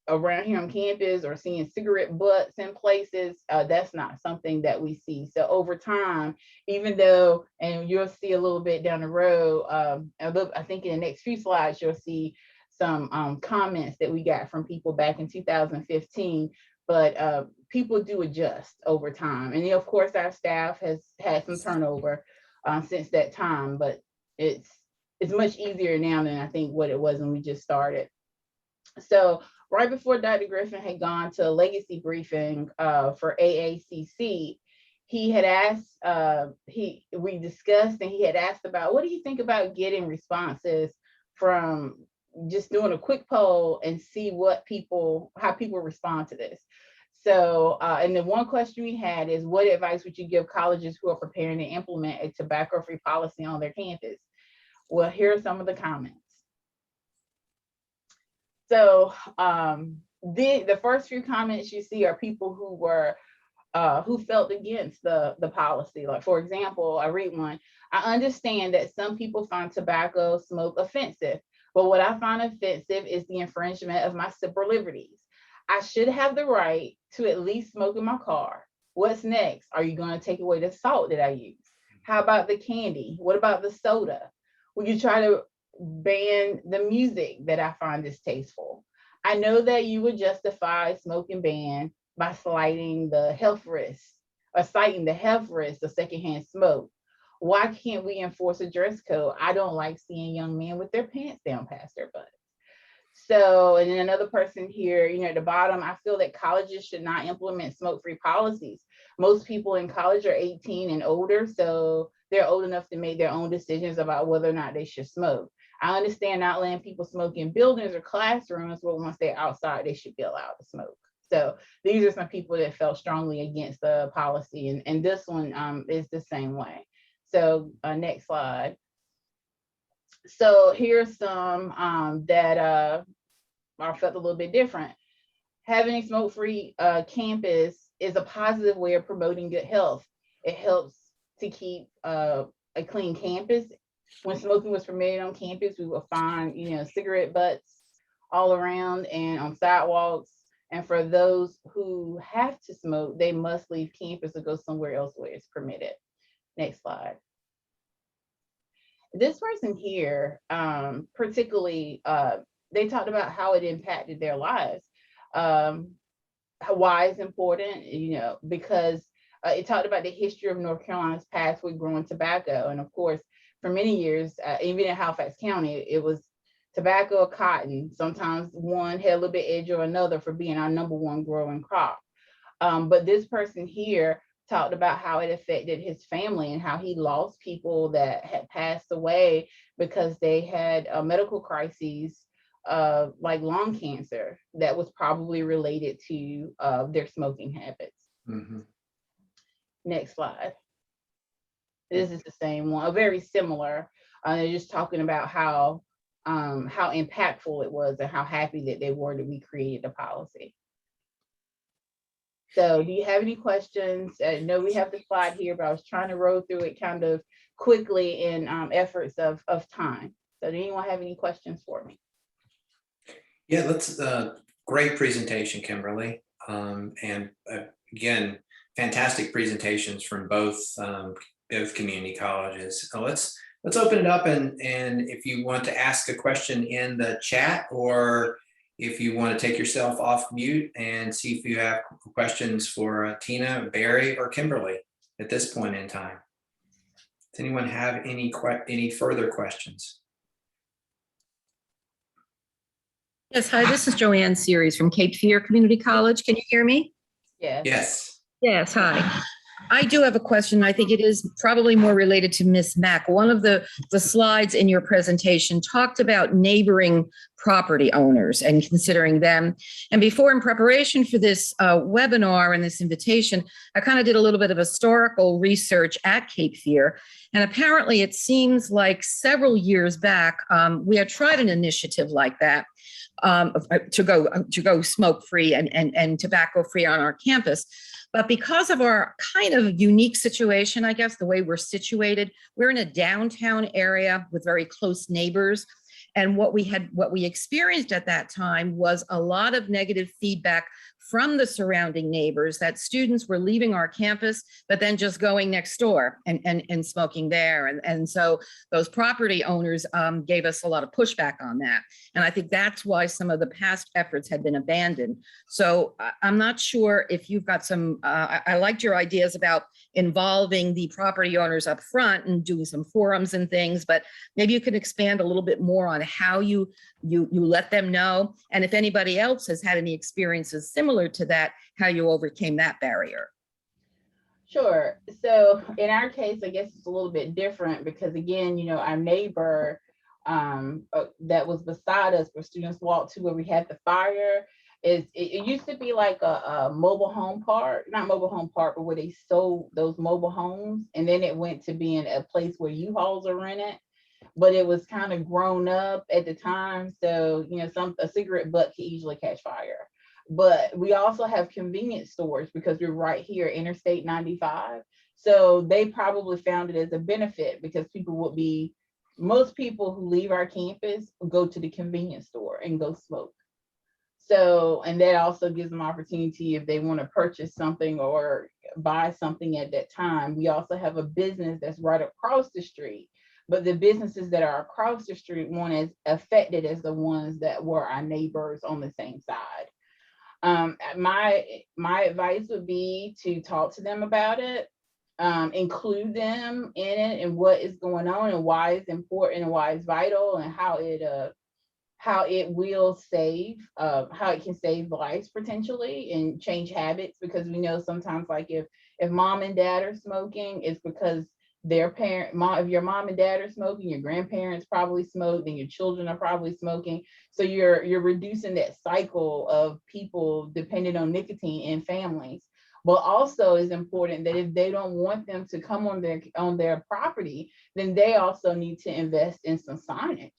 around here on campus or seeing cigarette butts in places, that's not something that we see. So over time, even though, and you'll see a little bit down the road, I think in the next few slides, you'll see some comments that we got from people back in 2015, but people do adjust over time. And of course, our staff has had some turnover since that time, but it's much easier now than I think what it was when we just started. So right before Dr. Griffin had gone to a legacy briefing for AACC, he had asked, we discussed, and he had asked about, what do you think about getting responses from just doing a quick poll and see how people respond to this. So, and the one question we had is, what advice would you give colleges who are preparing to implement a tobacco-free policy on their campus? Well, here are some of the comments. So the first few comments you see are people who felt against the policy. Like, for example, I read one: I understand that some people find tobacco smoke offensive, but what I find offensive is the infringement of my civil liberties. I should have the right to at least smoke in my car. What's next? Are you going to take away the salt that I use? How about the candy? What about the soda? Will you try to ban the music that I find distasteful? I know that you would justify smoking ban by citing the health risks of secondhand smoke. Why can't we enforce a dress code? I don't like seeing young men with their pants down past their butts. So, and then another person here, at the bottom, I feel that colleges should not implement smoke-free policies. Most people in college are 18 and older, so they're old enough to make their own decisions about whether or not they should smoke. I understand not letting people smoke in buildings or classrooms, but once they're outside, they should be allowed to smoke. So these are some people that felt strongly against the policy, and this one is the same way. So next slide. So here's some that I felt a little bit different. Having a smoke-free campus is a positive way of promoting good health. It helps to keep a clean campus. When smoking was permitted on campus, we would find, cigarette butts all around and on sidewalks. And for those who have to smoke, they must leave campus or go somewhere else where it's permitted. Next slide. This person here, particularly, they talked about how it impacted their lives. Why it's important, because it talked about the history of North Carolina's past with growing tobacco. And of course, for many years, even in Halifax County, it was tobacco or cotton. Sometimes one had a little bit edge or another for being our #1 growing crop. But this person here talked about how it affected his family and how he lost people that had passed away because they had medical crises like lung cancer that was probably related to their smoking habits. Mm-hmm. Next slide. This is the same one, very similar. They're just talking about how impactful it was and how happy that they were that we created the policy. So do you have any questions? I know we have the slide here, but I was trying to roll through it kind of quickly in efforts of time. So do anyone have any questions for me? Yeah, that's a great presentation, Kimberly. And again, fantastic presentations from both community colleges. So let's open it up, and if you want to ask a question in the chat, or if you want to take yourself off mute and see if you have questions for Tina, Barry, or Kimberly at this point in time. Does anyone have any further questions? Yes, hi, this is Joanne Series from Cape Fear Community College. Can you hear me? Yes. Yes. Yes, hi. I do have a question. I think it is probably more related to Ms. Mack. One of the slides in your presentation talked about neighboring property owners and considering them. And before, in preparation for this webinar and this invitation, I kind of did a little bit of historical research at Cape Fear. And apparently it seems like several years back, we had tried an initiative like that to go smoke-free and tobacco-free on our campus. But because of our kind of unique situation, I guess, the way we're situated, we're in a downtown area with very close neighbors. And what we experienced at that time was a lot of negative feedback from the surrounding neighbors that students were leaving our campus, but then just going next door and smoking there. And so those property owners gave us a lot of pushback on that. And I think that's why some of the past efforts had been abandoned. So I'm not sure if you've got some, I liked your ideas about involving the property owners up front and doing some forums and things, but maybe you can expand a little bit more on how you let them know. And if anybody else has had any experiences similar to that, how you overcame that barrier. Sure. So in our case, I guess it's a little bit different because again, you know, our neighbor that was beside us where students walked to where we had the fire, it used to be like a mobile home park, not mobile home park, but where they sold those mobile homes. And then it went to being a place where U-Hauls are rented, but it was kind of grown up at the time. So, you know, a cigarette butt can easily catch fire. But we also have convenience stores because we're right here, Interstate 95. So they probably found it as a benefit because most people who leave our campus go to the convenience store and go smoke. So, and that also gives them opportunity if they want to purchase something or buy something at that time. We also have a business that's right across the street, but the businesses that are across the street weren't as affected as the ones that were our neighbors on the same side. My advice would be to talk to them about it, include them in it and what is going on and why it's important and why it's vital and how it will save, how it can save lives potentially and change habits, because we know sometimes like if mom and dad are smoking, it's because if your mom and dad are smoking, your grandparents probably smoke, then your children are probably smoking. So you're reducing that cycle of people dependent on nicotine in families. But also it's important that if they don't want them to come on their property, then they also need to invest in some signage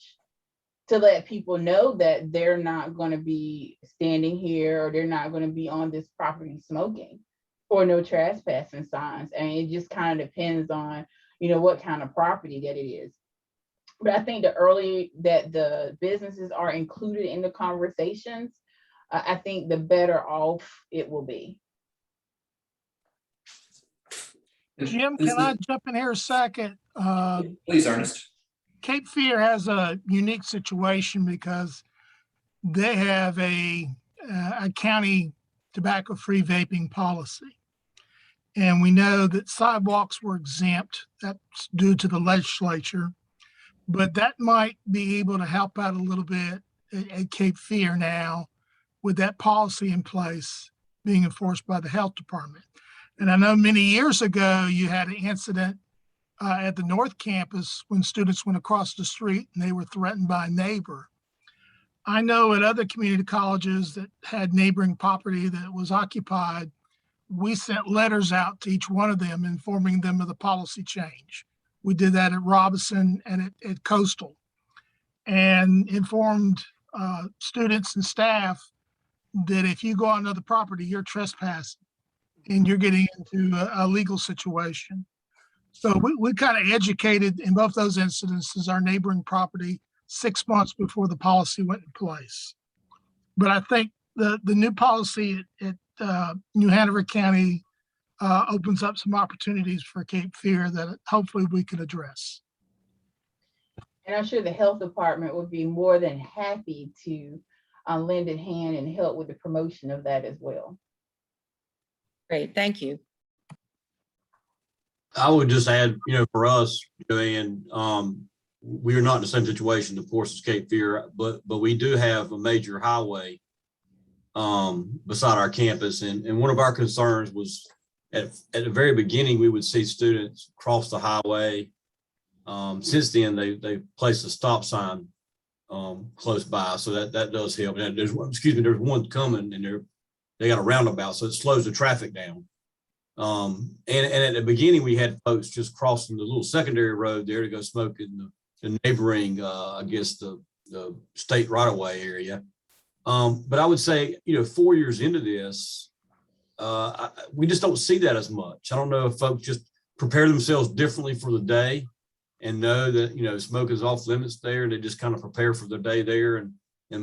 to let people know that they're not going to be standing here or they're not going to be on this property smoking, or no trespassing signs. And it just kind of depends on, you know, what kind of property that it is. But I think the earlier that the businesses are included in the conversations, I think the better off it will be. Jim, can I jump in here a second? Please, Ernest. Cape Fear has a unique situation because they have a county tobacco-free vaping policy. And we know that sidewalks were exempt. That's due to the legislature, but that might be able to help out a little bit at Cape Fear now with that policy in place being enforced by the health department. And I know many years ago, you had an incident at the North Campus when students went across the street and they were threatened by a neighbor. I know at other community colleges that had neighboring property that was occupied, we sent letters out to each one of them informing them of the policy change. We did that at Robinson and at Coastal, and informed students and staff that if you go on another property, you're trespassing and you're getting into a legal situation. So we kind of educated in both those incidences our neighboring property 6 months before the policy went in place. But I think the new policy at New Hanover County opens up some opportunities for Cape Fear that hopefully we can address. And I'm sure the health department would be more than happy to lend a hand and help with the promotion of that as well. Great, thank you. I would just add, you know, for us, Joanne, we are not in the same situation, of course, as Cape Fear, but we do have a major highway beside our campus. And one of our concerns was at the very beginning, we would see students cross the highway. Since then, they placed a stop sign close by, so that does help. And there's one coming, and they got a roundabout, so it slows the traffic down. And at the beginning, we had folks just crossing the little secondary road there to go smoke in the neighboring, I guess, the state right-of-way area. But I would say, you know, 4 years into this, we just don't see that as much. I don't know if folks just prepare themselves differently for the day. and know that, you know, smoke is off limits there, and they just kind of prepare for their day there and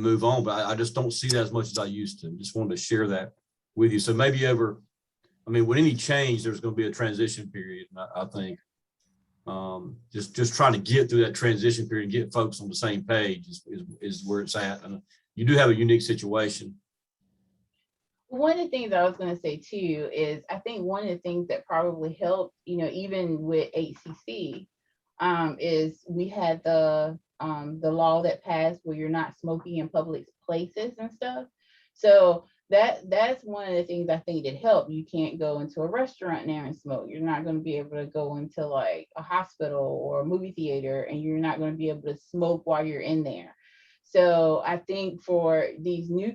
move on. But I just don't see that as much as I used to. Just wanted to share that with you. So maybe with any change, there's going to be a transition period. And I think just trying to get through that transition period and get folks on the same page is where it's at. And you do have a unique situation. One of the things I was going to say too is I think one of the things that probably helped, you know, even with HCC, is we had the law that passed where you're not smoking in public places and stuff. So that's one of the things I think that helped. You can't go into a restaurant now and smoke. You're not going to be able to go into like a hospital or a movie theater, and you're not going to be able to smoke while you're in there. So I think for these other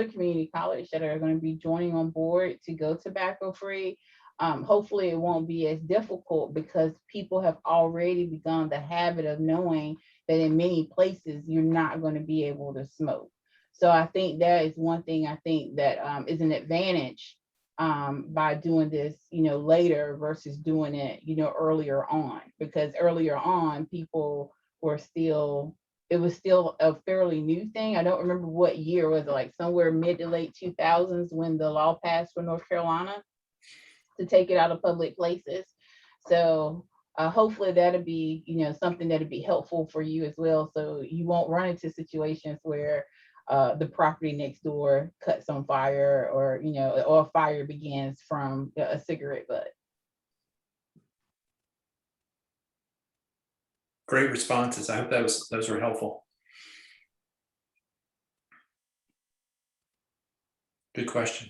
community colleges that are going to be joining on board to go tobacco free, hopefully it won't be as difficult because people have already begun the habit of knowing that in many places you're not going to be able to smoke. So I think that is one thing I think that is an advantage by doing this, you know, later versus doing it, you know, earlier on, because earlier on people were still, it was still a fairly new thing. I don't remember what year was it, like somewhere mid to late 2000s when the law passed for North Carolina to take it out of public places. So hopefully that'll be, you know, something that'll be helpful for you as well. So you won't run into situations where the property next door cuts on fire, or, you know, or a fire begins from a cigarette butt. Great responses. I hope those were helpful. Good question.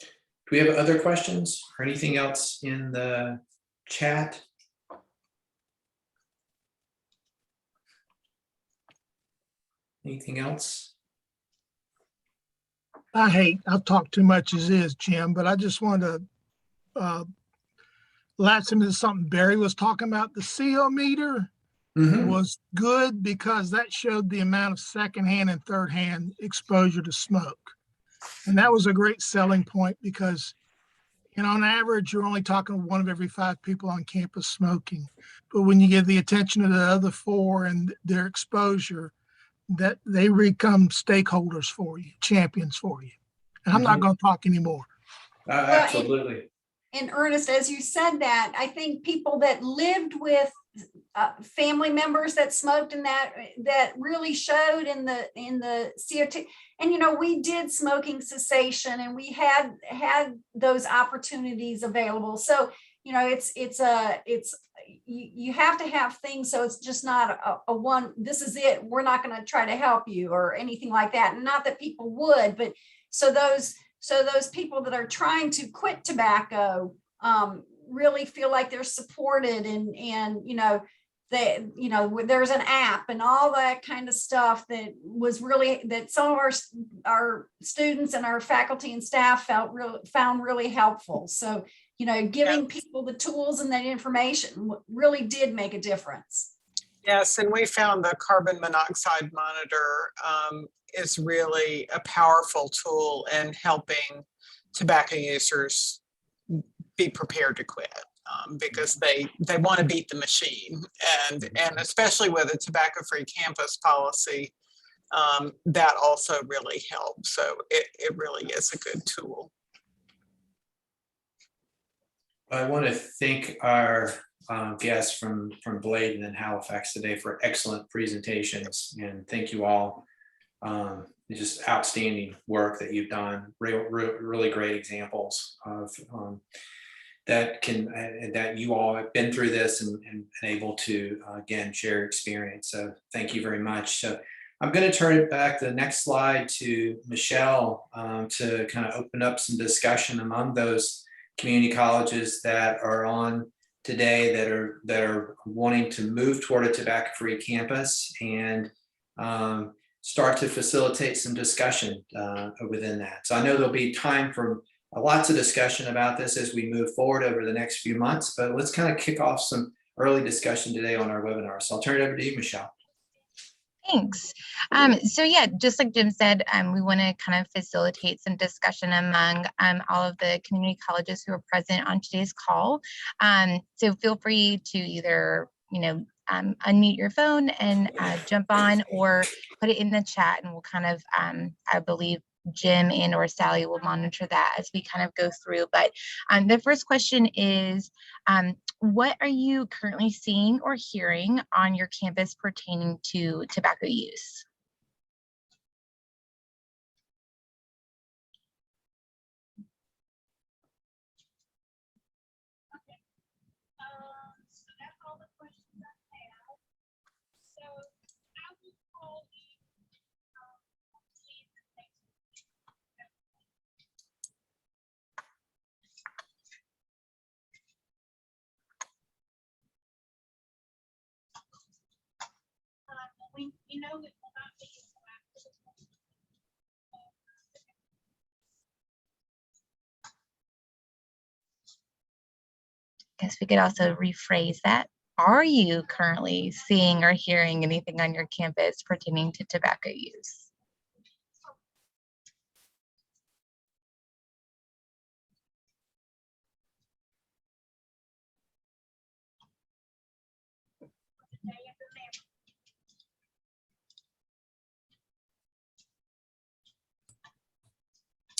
Do we have other questions or anything else in the chat? Anything else? I've talked too much as is, Jim, but I just wanted to latch into something Barry was talking about. The CO meter was good because that showed the amount of secondhand and thirdhand exposure to smoke. And that was a great selling point because, you know, on average, you're only talking 1 of every 5 people on campus smoking. But when you give the attention to the other 4 and their exposure, that they become stakeholders for you, champions for you. And I'm not going to talk anymore. Absolutely. And Ernest, as you said that, I think people that lived with family members that smoked and that really showed in the CO2. And, you know, we did smoking cessation and we had those opportunities available. So, you know, you have to have things. So it's just not a one, this is it, we're not going to try to help you or anything like that. And not that people would, but so those people that are trying to quit tobacco really feel like they're supported and you know, there's an app and all that kind of stuff that some of our students and our faculty and staff found really helpful. So, you know, giving people the tools and that information really did make a difference. Yes, and we found the carbon monoxide monitor is really a powerful tool in helping tobacco users be prepared to quit because they want to beat the machine. And especially with a tobacco-free campus policy, that also really helps. So it really is a good tool. I want to thank our guests from Bladen and Halifax today for excellent presentations, and thank you all. Just outstanding work that you've done. Really great examples of that you all have been through this and able to again share experience. So thank you very much. So I'm going to turn it back the next slide to Michelle to kind of open up some discussion among those community colleges that are on today that are wanting to move toward a tobacco-free campus and start to facilitate some discussion within that. So I know there'll be time for lots of discussion about this as we move forward over the next few months, but let's kind of kick off some early discussion today on our webinar. So I'll turn it over to you, Michelle. Thanks. So yeah, just like Jim said, we want to kind of facilitate some discussion among all of the community colleges who are present on today's call. So feel free to either unmute your phone and jump on, or put it in the chat, and we'll kind of, I believe Jim and or Sally will monitor that as we kind of go through. But the first question is, what are you currently seeing or hearing on your campus pertaining to tobacco use? Guess we could also rephrase that. Are you currently seeing or hearing anything on your campus pertaining to tobacco use?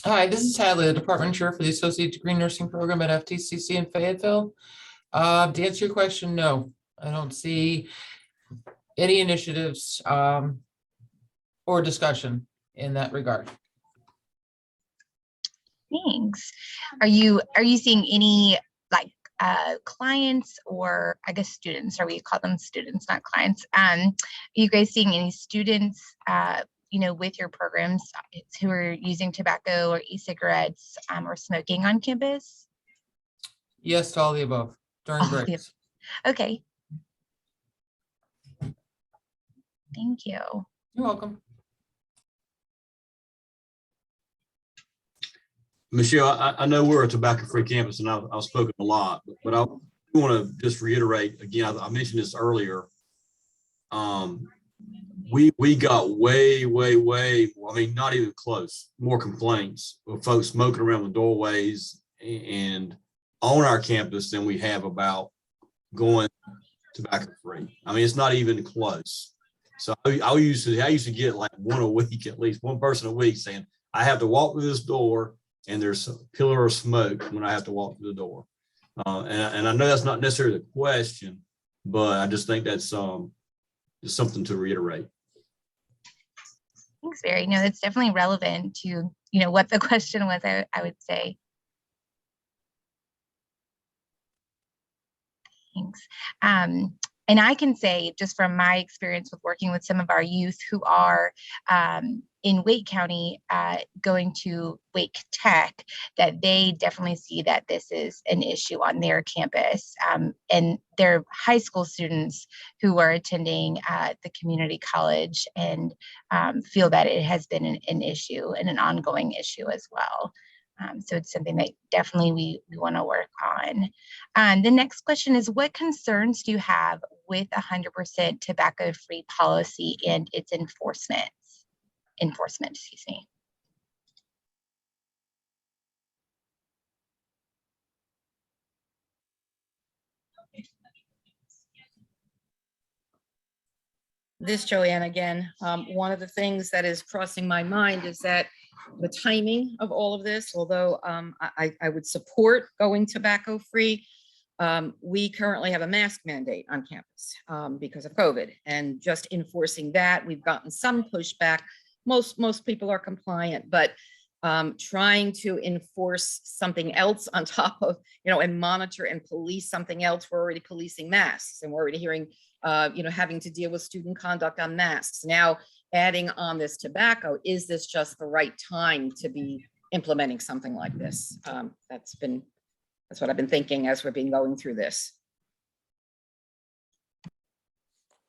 Hi, this is Hadley, the department chair for the Associate Degree Nursing Program at FTCC in Fayetteville. To answer your question, no, I don't see any initiatives or discussion in that regard. Thanks. Are you seeing any clients, or I guess students, or we call them students, not clients? Are you guys seeing any students with your programs who are using tobacco or e-cigarettes or smoking on campus? Yes to all the above during breaks. Okay. Thank you. You're welcome. Michelle, I know we're a tobacco-free campus, and I've spoken a lot, but I want to just reiterate again. I mentioned this earlier. We got way, I mean, not even close, more complaints of folks smoking around the doorways and on our campus than we have about going tobacco-free. I mean, it's not even close. So I used to get like one a week, at least one person a week saying, I have to walk through this door and there's a pillar of smoke when I have to walk through the door. And I know that's not necessarily the question, but I just think that's just something to reiterate. Thanks, Barry. No, it's definitely relevant to, what the question was, I would say. Thanks. And I can say, just from my experience with working with some of our youth who are in Wake County going to Wake Tech, that they definitely see that this is an issue on their campus. And they're high school students who are attending the community college and feel that it has been an issue and an ongoing issue as well. So it's something that definitely we want to work on. The next question is, what concerns do you have with 100% tobacco-free policy and its enforcement, excuse me? This Joanne again. One of the things that is crossing my mind is that the timing of all of this, although I would support going tobacco free, we currently have a mask mandate on campus because of COVID, and just enforcing that, we've gotten some pushback. Most people are compliant, but trying to enforce something else on top of, and monitor and police something else. We're already policing masks, and we're already hearing, having to deal with student conduct on masks. Now, adding on this tobacco, is this just the right time to be implementing something like this? That's what I've been thinking as we've been going through this.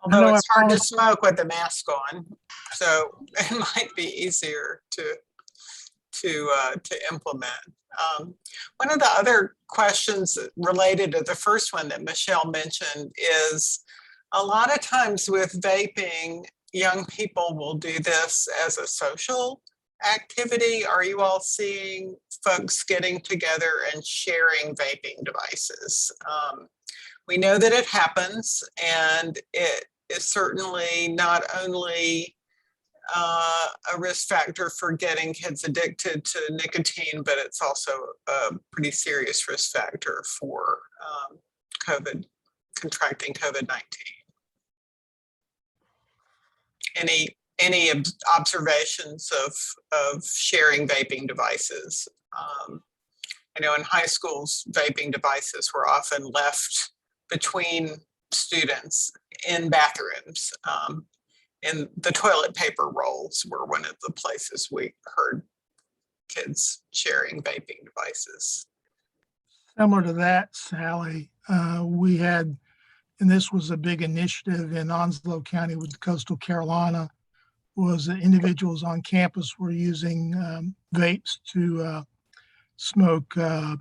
Although it's hard to smoke with the mask on, so it might be easier to implement. One of the other questions related to the first one that Michelle mentioned is, a lot of times with vaping, young people will do this as a social activity. Are you all seeing folks getting together and sharing vaping devices? We know that it happens, and it is certainly not only a risk factor for getting kids addicted to nicotine, but it's also a pretty serious risk factor for contracting COVID-19. Any observations of sharing vaping devices? I know in high schools, vaping devices were often left between students in bathrooms. And the toilet paper rolls were one of the places we heard kids sharing vaping devices. Similar to that, Sally, we had, and this was a big initiative in Onslow County with Coastal Carolina, was that individuals on campus were using vapes to smoke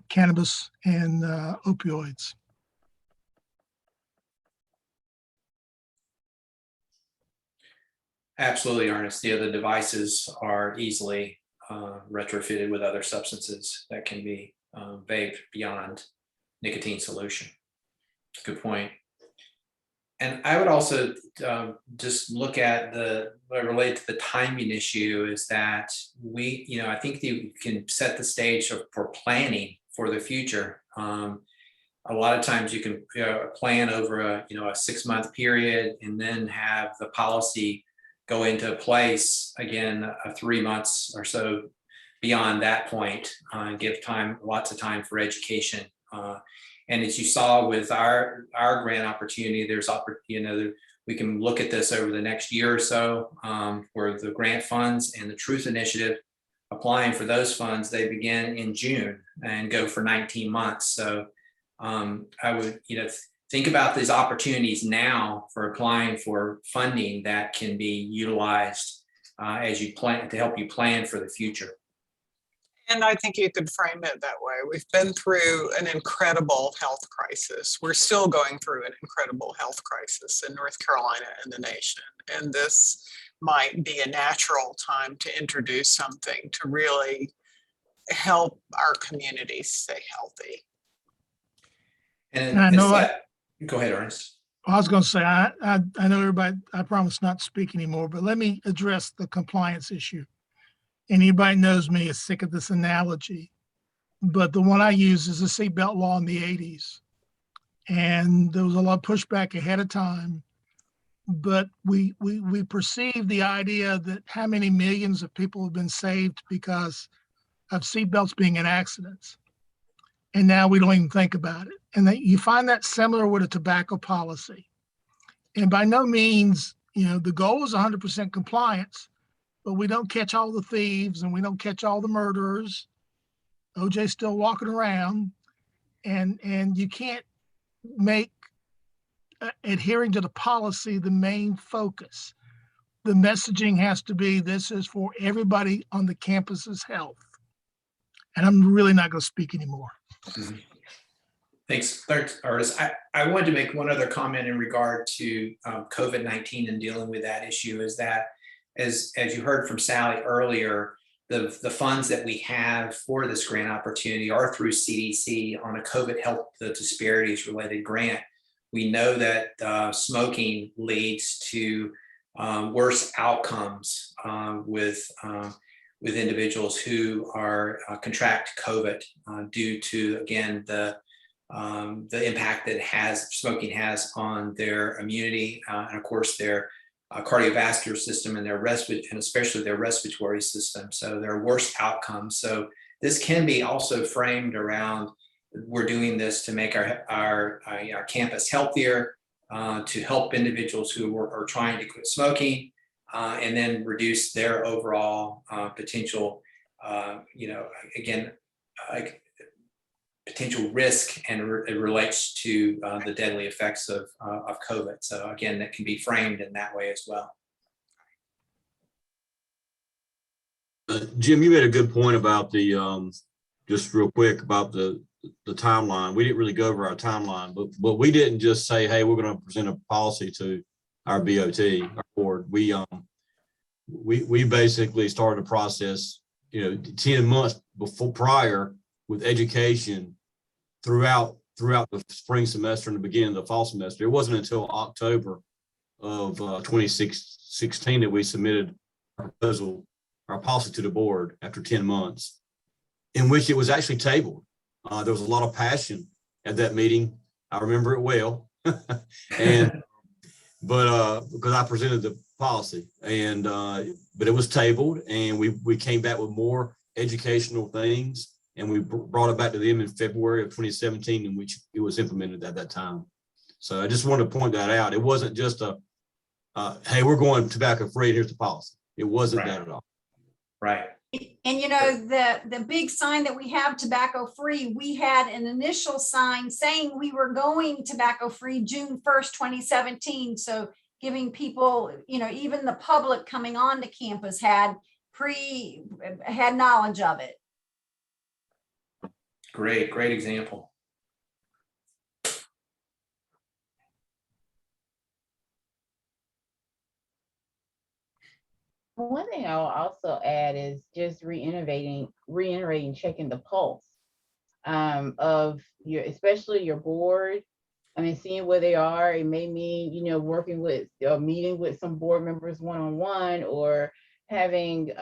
cannabis and opioids. Absolutely, Ernest. Yeah, the devices are easily retrofitted with other substances that can be vaped beyond nicotine solution. Good point. And I would also just look at what related to the timing issue is that I think you can set the stage for planning for the future. A lot of times you can plan over a 6-month period and then have the policy go into place again 3 months or so beyond that point, and give lots of time for education. And as you saw with our grant opportunity, we can look at this over the next year or so, where the grant funds and the Truth Initiative, applying for those funds, they begin in June and go for 19 months. So I would think about these opportunities now for applying for funding that can be utilized as you plan to help you plan for the future. And I think you could frame it that way. We've been through an incredible health crisis. We're still going through an incredible health crisis in North Carolina and the nation. And this might be a natural time to introduce something to really help our communities stay healthy. And I know go ahead, Ernest. I was going to say, I know everybody, I promise not to speak anymore, but let me address the compliance issue. Anybody knows me is sick of this analogy, but the one I use is the seatbelt law in the 80s. And there was a lot of pushback ahead of time, but we perceived the idea that how many millions of people have been saved because of seatbelts being in accidents. And now we don't even think about it. And that you find that similar with a tobacco policy. And by no means, the goal is 100% compliance, but we don't catch all the thieves and we don't catch all the murderers. OJ's still walking around, and you can't make adhering to the policy the main focus. The messaging has to be, this is for everybody on the campus's health. And I'm really not going to speak anymore. Mm-hmm. Thanks, Ernest. I wanted to make one other comment in regard to COVID-19 and dealing with that issue, is that as you heard from Sally earlier, the funds that we have for this grant opportunity are through CDC on a COVID Health Disparities related grant. We know that smoking leads to worse outcomes with individuals who are contract COVID due to, again, the impact that smoking has on their immunity and of course their cardiovascular system and and especially their respiratory system. So there are worse outcomes. So this can be also framed around, we're doing this to make our campus healthier, to help individuals who are trying to quit smoking, and then reduce their overall potential, potential risk, and it relates to the deadly effects of COVID. So again, that can be framed in that way as well. Jim, you made a good point about the, just real quick about the timeline. We didn't really go over our timeline, but we didn't just say, hey, we're going to present a policy to our BOT, our board. We basically started a process, 10 months prior, with education throughout throughout the spring semester and the beginning of the fall semester. It wasn't until October of 2016 that we submitted our proposal, our policy to the board after 10 months, in which it was actually tabled. There was a lot of passion at that meeting. I remember it well. Because I presented the policy, and but it was tabled, and we came back with more educational things, and we brought it back to them in February of 2017, in which it was implemented at that time. So I just wanted to point that out. It wasn't just a, hey, we're going tobacco free, here's the policy. It wasn't that at all. Right. And you know, the big sign that we have, tobacco free, we had an initial sign saying we were going tobacco free June 1st, 2017. So giving people, you know, even the public coming on to campus had knowledge of it. Great example. One thing I'll also add is just reiterating, checking the pulse of your, especially your board. I mean, seeing where they are. It may mean, you know, working with or meeting with some board members one-on-one, or having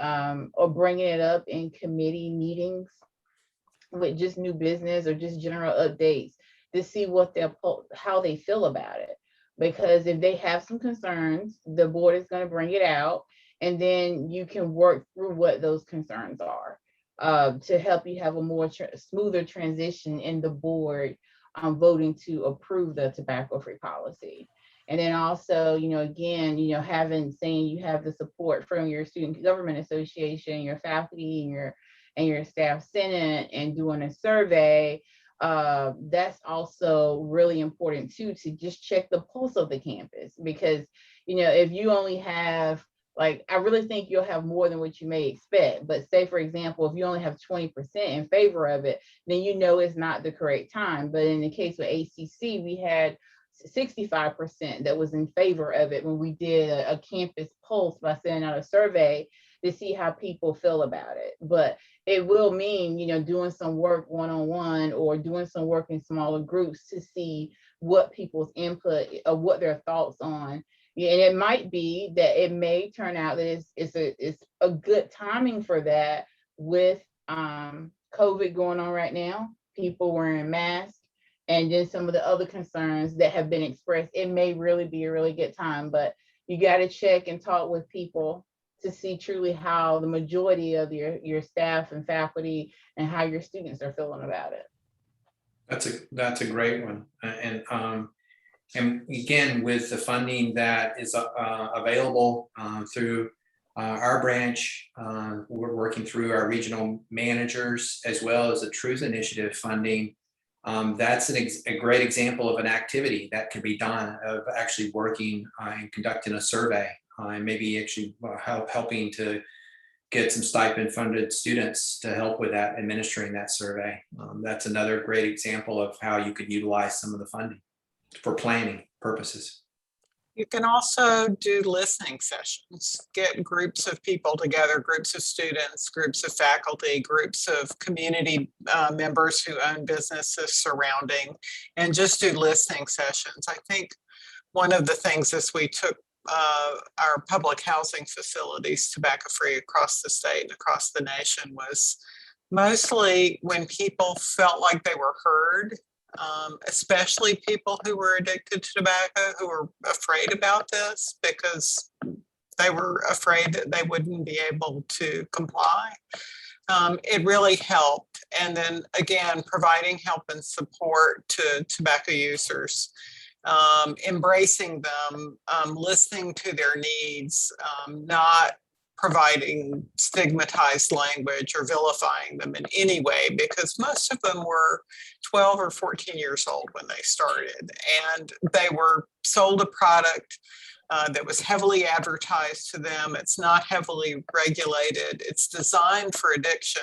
or bringing it up in committee meetings with just new business or just general updates to see what how they feel about it. Because if they have some concerns, the board is going to bring it out, and then you can work through what those concerns are to help you have a more smoother transition in the board voting to approve the tobacco-free policy. And then also, you know, again, you know, saying you have the support from your student government association, your faculty, and your staff senate, and doing a survey. That's also really important too, to just check the pulse of the campus, because, you know, if you only have, like, I really think you'll have more than what you may expect. But say, for example, if you only have 20% in favor of it, then you know it's not the correct time. But in the case with ACC, we had 65% that was in favor of it when we did a campus pulse by sending out a survey to see how people feel about it. But it will mean, you know, doing some work one-on-one or doing some work in smaller groups to see what people's input or what their thoughts on. Yeah, and it might be that it may turn out that it's a good timing for that with COVID going on right now, people wearing masks, and then some of the other concerns that have been expressed. It may really be a really good time, but you got to check and talk with people to see truly how the majority of your staff and faculty and how your students are feeling about it. That's a great one. And again, with the funding that is available through our branch, we're working through our regional managers, as well as the Truth Initiative funding. That's a great example of an activity that can be done, of actually working and conducting a survey, and maybe actually helping to get some stipend funded students to help with that, administering that survey. That's another great example of how you could utilize some of the funding for planning purposes. You can also do listening sessions, get groups of people together, groups of students, groups of faculty, groups of community members who own businesses surrounding, and just do listening sessions. I think one of the things as we took our public housing facilities tobacco-free across the state and across the nation was mostly when people felt like they were heard, especially people who were addicted to tobacco, who were afraid about this because they were afraid that they wouldn't be able to comply. It really helped. And then again, providing help and support to tobacco users, embracing them, listening to their needs, not providing stigmatized language or vilifying them in any way, because most of them were 12 or 14 years old when they started, and they were sold a product that was heavily advertised to them. It's not heavily regulated. It's designed for addiction.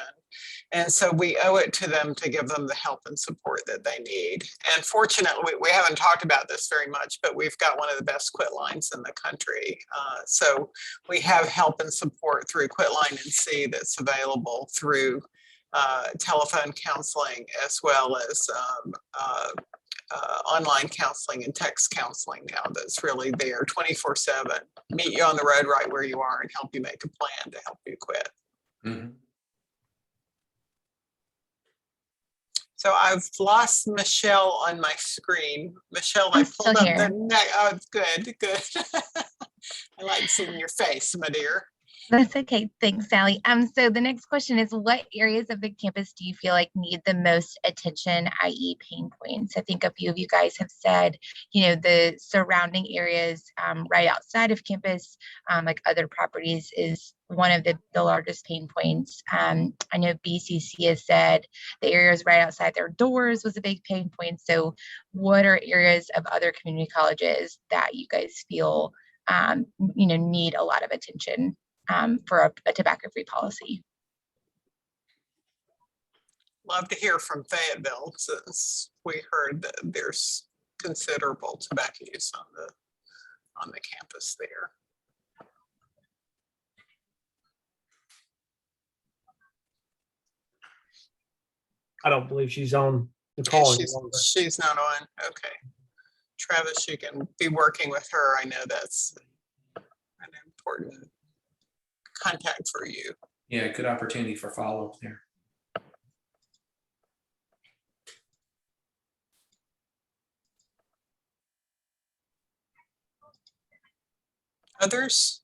And so we owe it to them to give them the help and support that they need. And fortunately, we haven't talked about this very much, but we've got one of the best quit lines in the country. So we have help and support through Quitline NC that's available through telephone counseling, as well as online counseling and text counseling now that's really there 24/7, meet you on the road right where you are and help you make a plan to help you quit. Mhm. So I've lost Michelle on my screen. Michelle, I I'm still pulled up here. the neck. Oh, good, good. I like seeing your face, my dear. That's okay. Thanks, Sally. So the next question is, what areas of the campus do you feel like need the most attention, i.e. pain points? I think a few of you guys have said, the surrounding areas right outside of campus, like other properties, is one of the largest pain points. I know BCC has said the areas right outside their doors was a big pain point. So what are areas of other community colleges that you guys feel, need a lot of attention for a tobacco-free policy? Love to hear from Fayetteville, since we heard that there's considerable tobacco use on the campus there. I don't believe she's on the call any She's, longer. she's not on. Okay. Travis, you can be working with her. I know that's an important contact for you. Yeah, good opportunity for follow-up there. Others?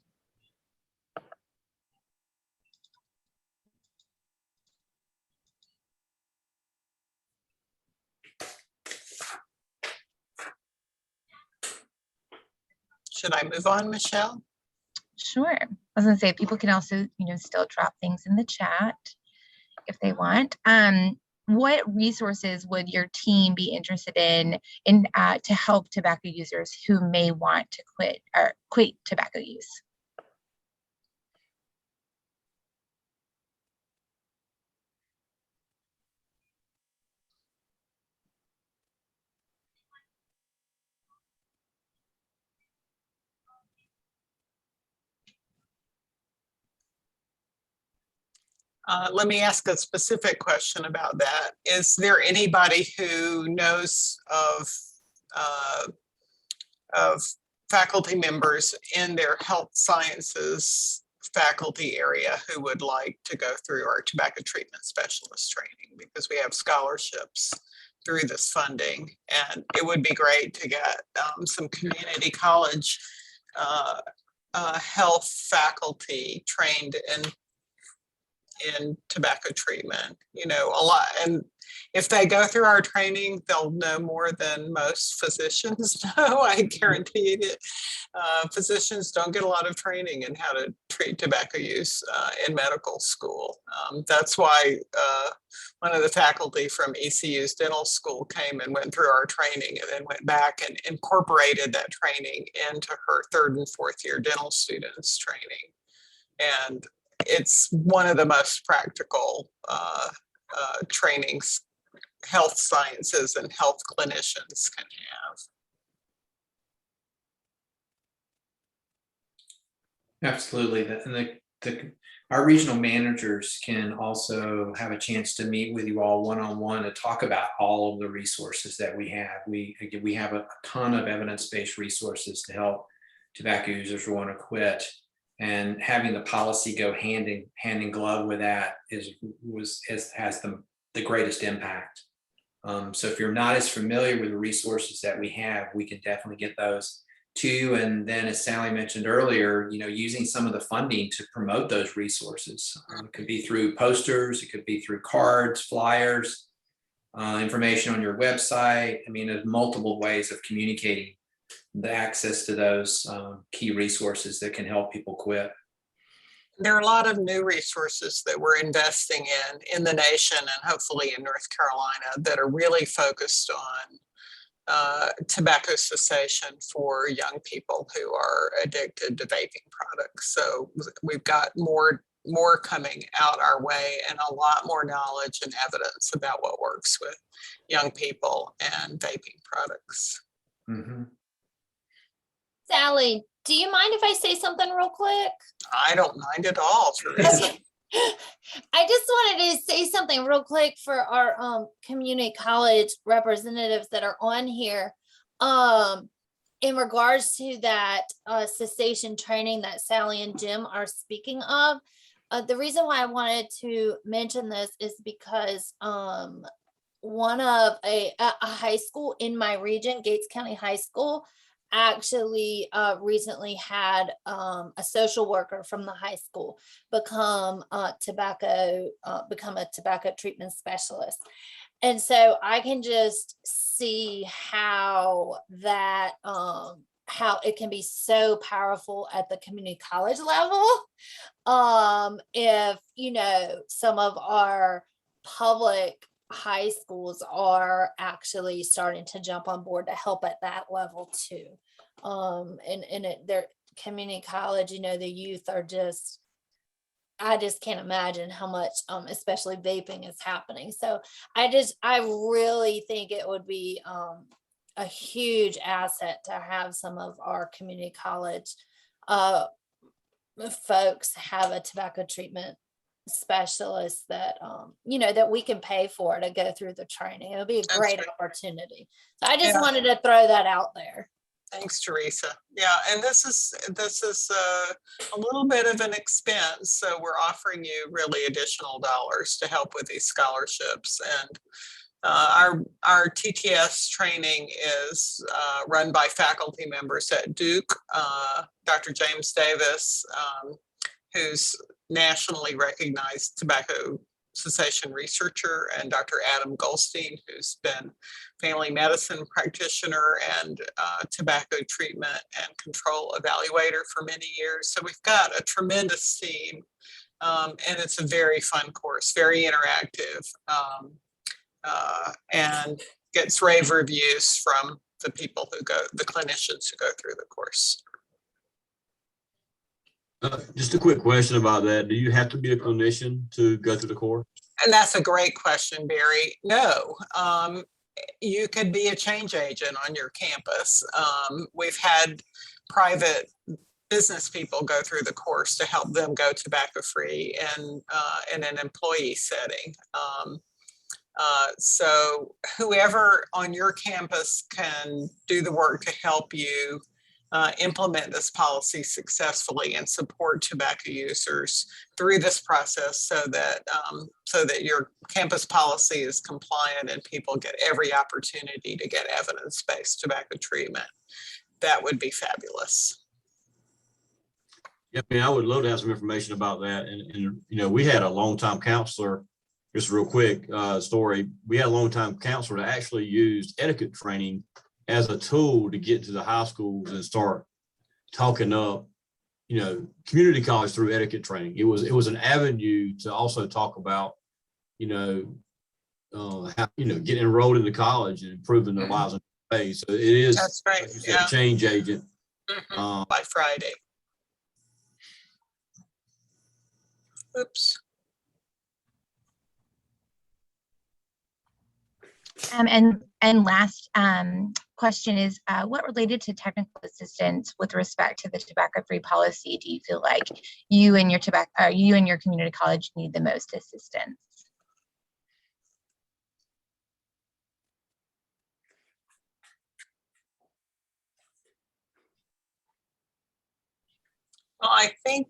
Should I move on, Michelle? Sure. I was gonna say, people can also, still drop things in the chat if they want. What resources would your team be interested in to help tobacco users who may want to quit tobacco use? Let me ask a specific question about that. Is there anybody who knows of faculty members in their health sciences faculty area who would like to go through our tobacco treatment specialist training? Because we have scholarships through this funding, and it would be great to get some community college health faculty trained in tobacco treatment, a lot. And if they go through our training, they'll know more than most physicians know. I guarantee it. Physicians don't get a lot of training in how to treat tobacco use in medical school. That's why one of the faculty from ECU's dental school came and went through our training, and then went back and incorporated that training into her 3rd and 4th year dental students training. And it's one of the most practical trainings health sciences and health clinicians can have. Absolutely. Our regional managers can also have a chance to meet with you all one-on-one to talk about all of the resources that we have. We have a ton of evidence-based resources to help tobacco users who want to quit. And having the policy go hand in glove with that has the greatest impact. So if you're not as familiar with the resources that we have, we can definitely get those to you. And then, as Sally mentioned earlier, using some of the funding to promote those resources. It could be through posters, it could be through cards, flyers, information on your website. I mean, there's multiple ways of communicating the access to those key resources that can help people quit. There are a lot of new resources that we're investing in the nation, and hopefully in North Carolina, that are really focused on tobacco cessation for young people who are addicted to vaping products. So we've got more coming out our way, and a lot more knowledge and evidence about what works with young people and vaping products. Mm-hmm. Sally, do you mind if I say something real quick? I don't mind at all, Teresa. Okay. I just wanted to say something real quick for our community college representatives that are on here. In regards to that cessation training that Sally and Jim are speaking of, the reason why I wanted to mention this is because one of a high school in my region, Gates County High School, actually recently had a social worker from the high school become a tobacco treatment specialist. And so I can just see how that how it can be so powerful at the community college level. If some of our public high schools are actually starting to jump on board to help at that level too. Their community college, the youth are just, I just can't imagine how much, especially vaping is happening. So I really think it would be a huge asset to have some of our community college folks have a tobacco treatment specialist that that we can pay for to go through the training. It'll be a great opportunity. So I just wanted to throw that out there. Thanks, Teresa. Yeah, and this is a little bit of an expense, so we're offering you really additional dollars to help with these scholarships. And our TTS training is run by faculty members at Duke, Dr. James Davis, who's nationally recognized tobacco cessation researcher, and Dr. Adam Goldstein, who's been family medicine practitioner and tobacco treatment and control evaluator for many years. So we've got a tremendous team, and it's a very fun course, very interactive, and gets rave reviews from the people the clinicians who go through the course. Just a quick question about that. Do you have to be a clinician to go through the course? And that's a great question, Barry. No, you could be a change agent on your campus. We've had private business people go through the course to help them go tobacco-free in an employee setting. So whoever on your campus can do the work to help you implement this policy successfully and support tobacco users through this process so that your campus policy is compliant and people get every opportunity to get evidence-based tobacco treatment. That would be fabulous. Yeah, I would love to have some information about that. And we had a longtime counselor, just real quick story. We had a longtime counselor that actually used etiquette training as a tool to get to the high schools and start talking up, community college through etiquette training. It was an avenue to also talk about, how, getting enrolled into college and improving their lives in ways. So it is, that's right. like you said, change agent. By Friday. Oops. And last question is, what related to technical assistance with respect to the tobacco-free policy do you feel like you and your community college need the most assistance? Well, I think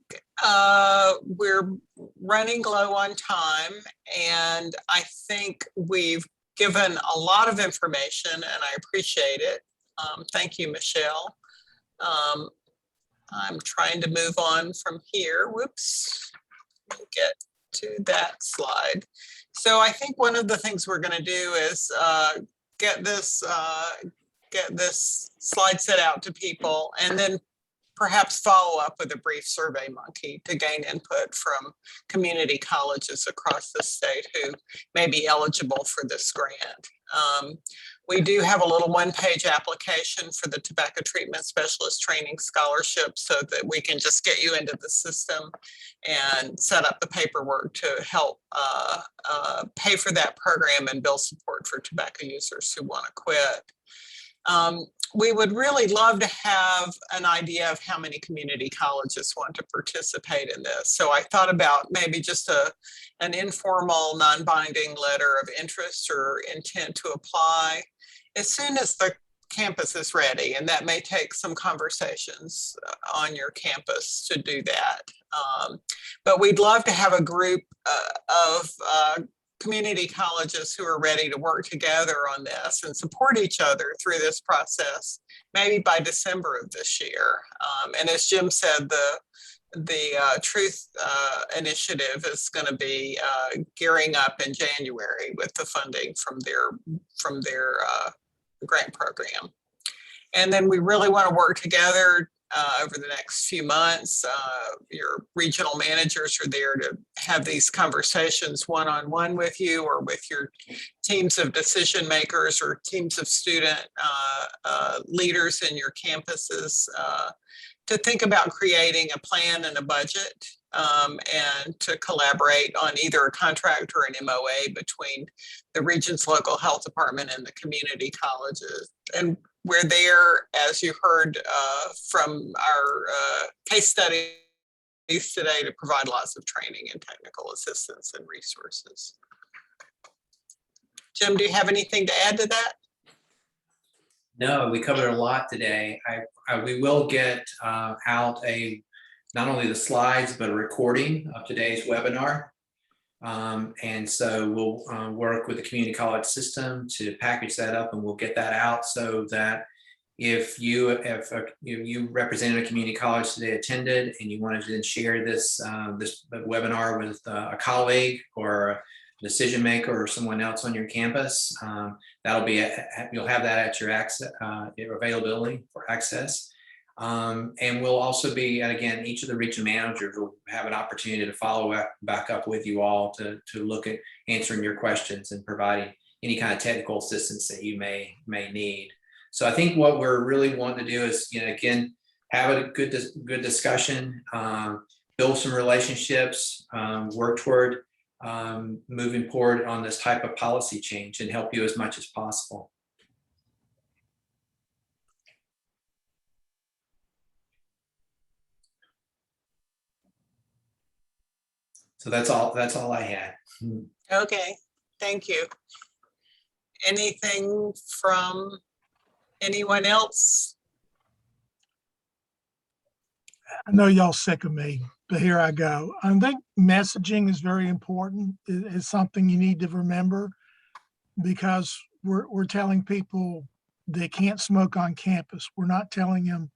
we're running low on time, and I think we've given a lot of information, and I appreciate it. Thank you, Michelle. I'm trying to move on from here. Whoops, get to that slide. So I think one of the things we're going to do is get this slide set out to people, and then perhaps follow up with a brief Survey Monkey to gain input from community colleges across the state who may be eligible for this grant. We do have a little one-page application for the Tobacco Treatment Specialist Training Scholarship so that we can just get you into the system and set up the paperwork to help pay for that program and build support for tobacco users who want to quit. We would really love to have an idea of how many community colleges want to participate in this. So I thought about maybe just an informal, non-binding letter of interest or intent to apply as soon as the campus is ready. And that may take some conversations on your campus to do that. But we'd love to have a group of community colleges who are ready to work together on this and support each other through this process, maybe by December of this year. And as Jim said, the Truth Initiative is going to be gearing up in January with the funding from their grant program. And then we really want to work together over the next few months. Your regional managers are there to have these conversations one-on-one with you or with your teams of decision makers or teams of student leaders in your campuses to think about creating a plan and a budget and to collaborate on either a contract or an MOA between the region's local health department and the community colleges. And we're there, as you heard from our case studies today, to provide lots of training and technical assistance and resources. Jim, do you have anything to add to that? No, we covered a lot today. We will get out not only the slides, but a recording of today's webinar. And so we'll work with the community college system to package that up, and we'll get that out so that if you represented a community college today, attended, and you wanted to then share this webinar with a colleague or a decision maker or someone else on your campus, that'll be you'll have that at your availability for access. And we'll also be, and again, each of the region managers will have an opportunity to follow back up with you all to look at answering your questions and providing any kind of technical assistance that you may need. So I think what we're really wanting to do is, again, have a good discussion, build some relationships, work toward moving forward on this type of policy change and help you as much as possible. So that's all I had. Okay, thank you. Anything from anyone else? I know y'all sick of me, but here I go. I think messaging is very important. It's something you need to remember because we're telling people they can't smoke on campus. We're not telling them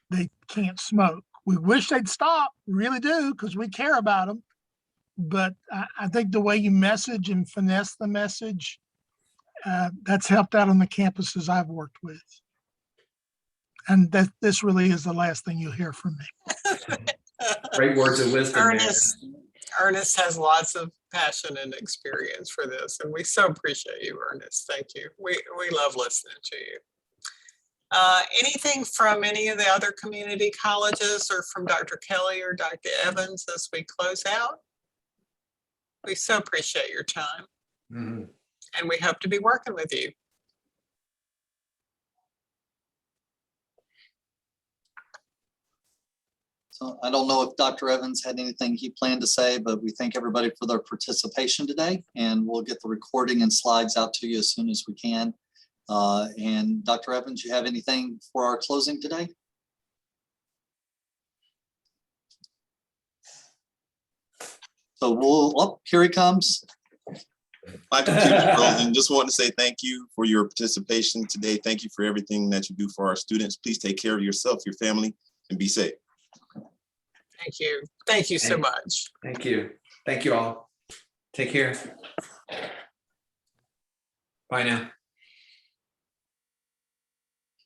they can't smoke. We wish they'd stop, we really do, because we care about them. But I think the way you message and finesse the message, that's helped out on the campuses I've worked with. And this really is the last thing you'll hear from me. Great words of wisdom. Ernest has lots of passion and experience for this, and we so appreciate you, Ernest. Thank you. We love listening to you. Anything from any of the other community colleges or from Dr. Kelly or Dr. Evans as we close out? We so appreciate your time. Mm-hmm. And we hope to be working with you. So I don't know if Dr. Evans had anything he planned to say, but we thank everybody for their participation today, and we'll get the recording and slides out to you as soon as we can. And Dr. Evans, you have anything for our closing today? So here he comes. My computer's frozen. Just want to say thank you for your participation today. Thank you for everything that you do for our students. Please take care of yourself, your family, and be safe. Thank you. Thank you so much. Thank you. Thank you all. Take care. Bye now.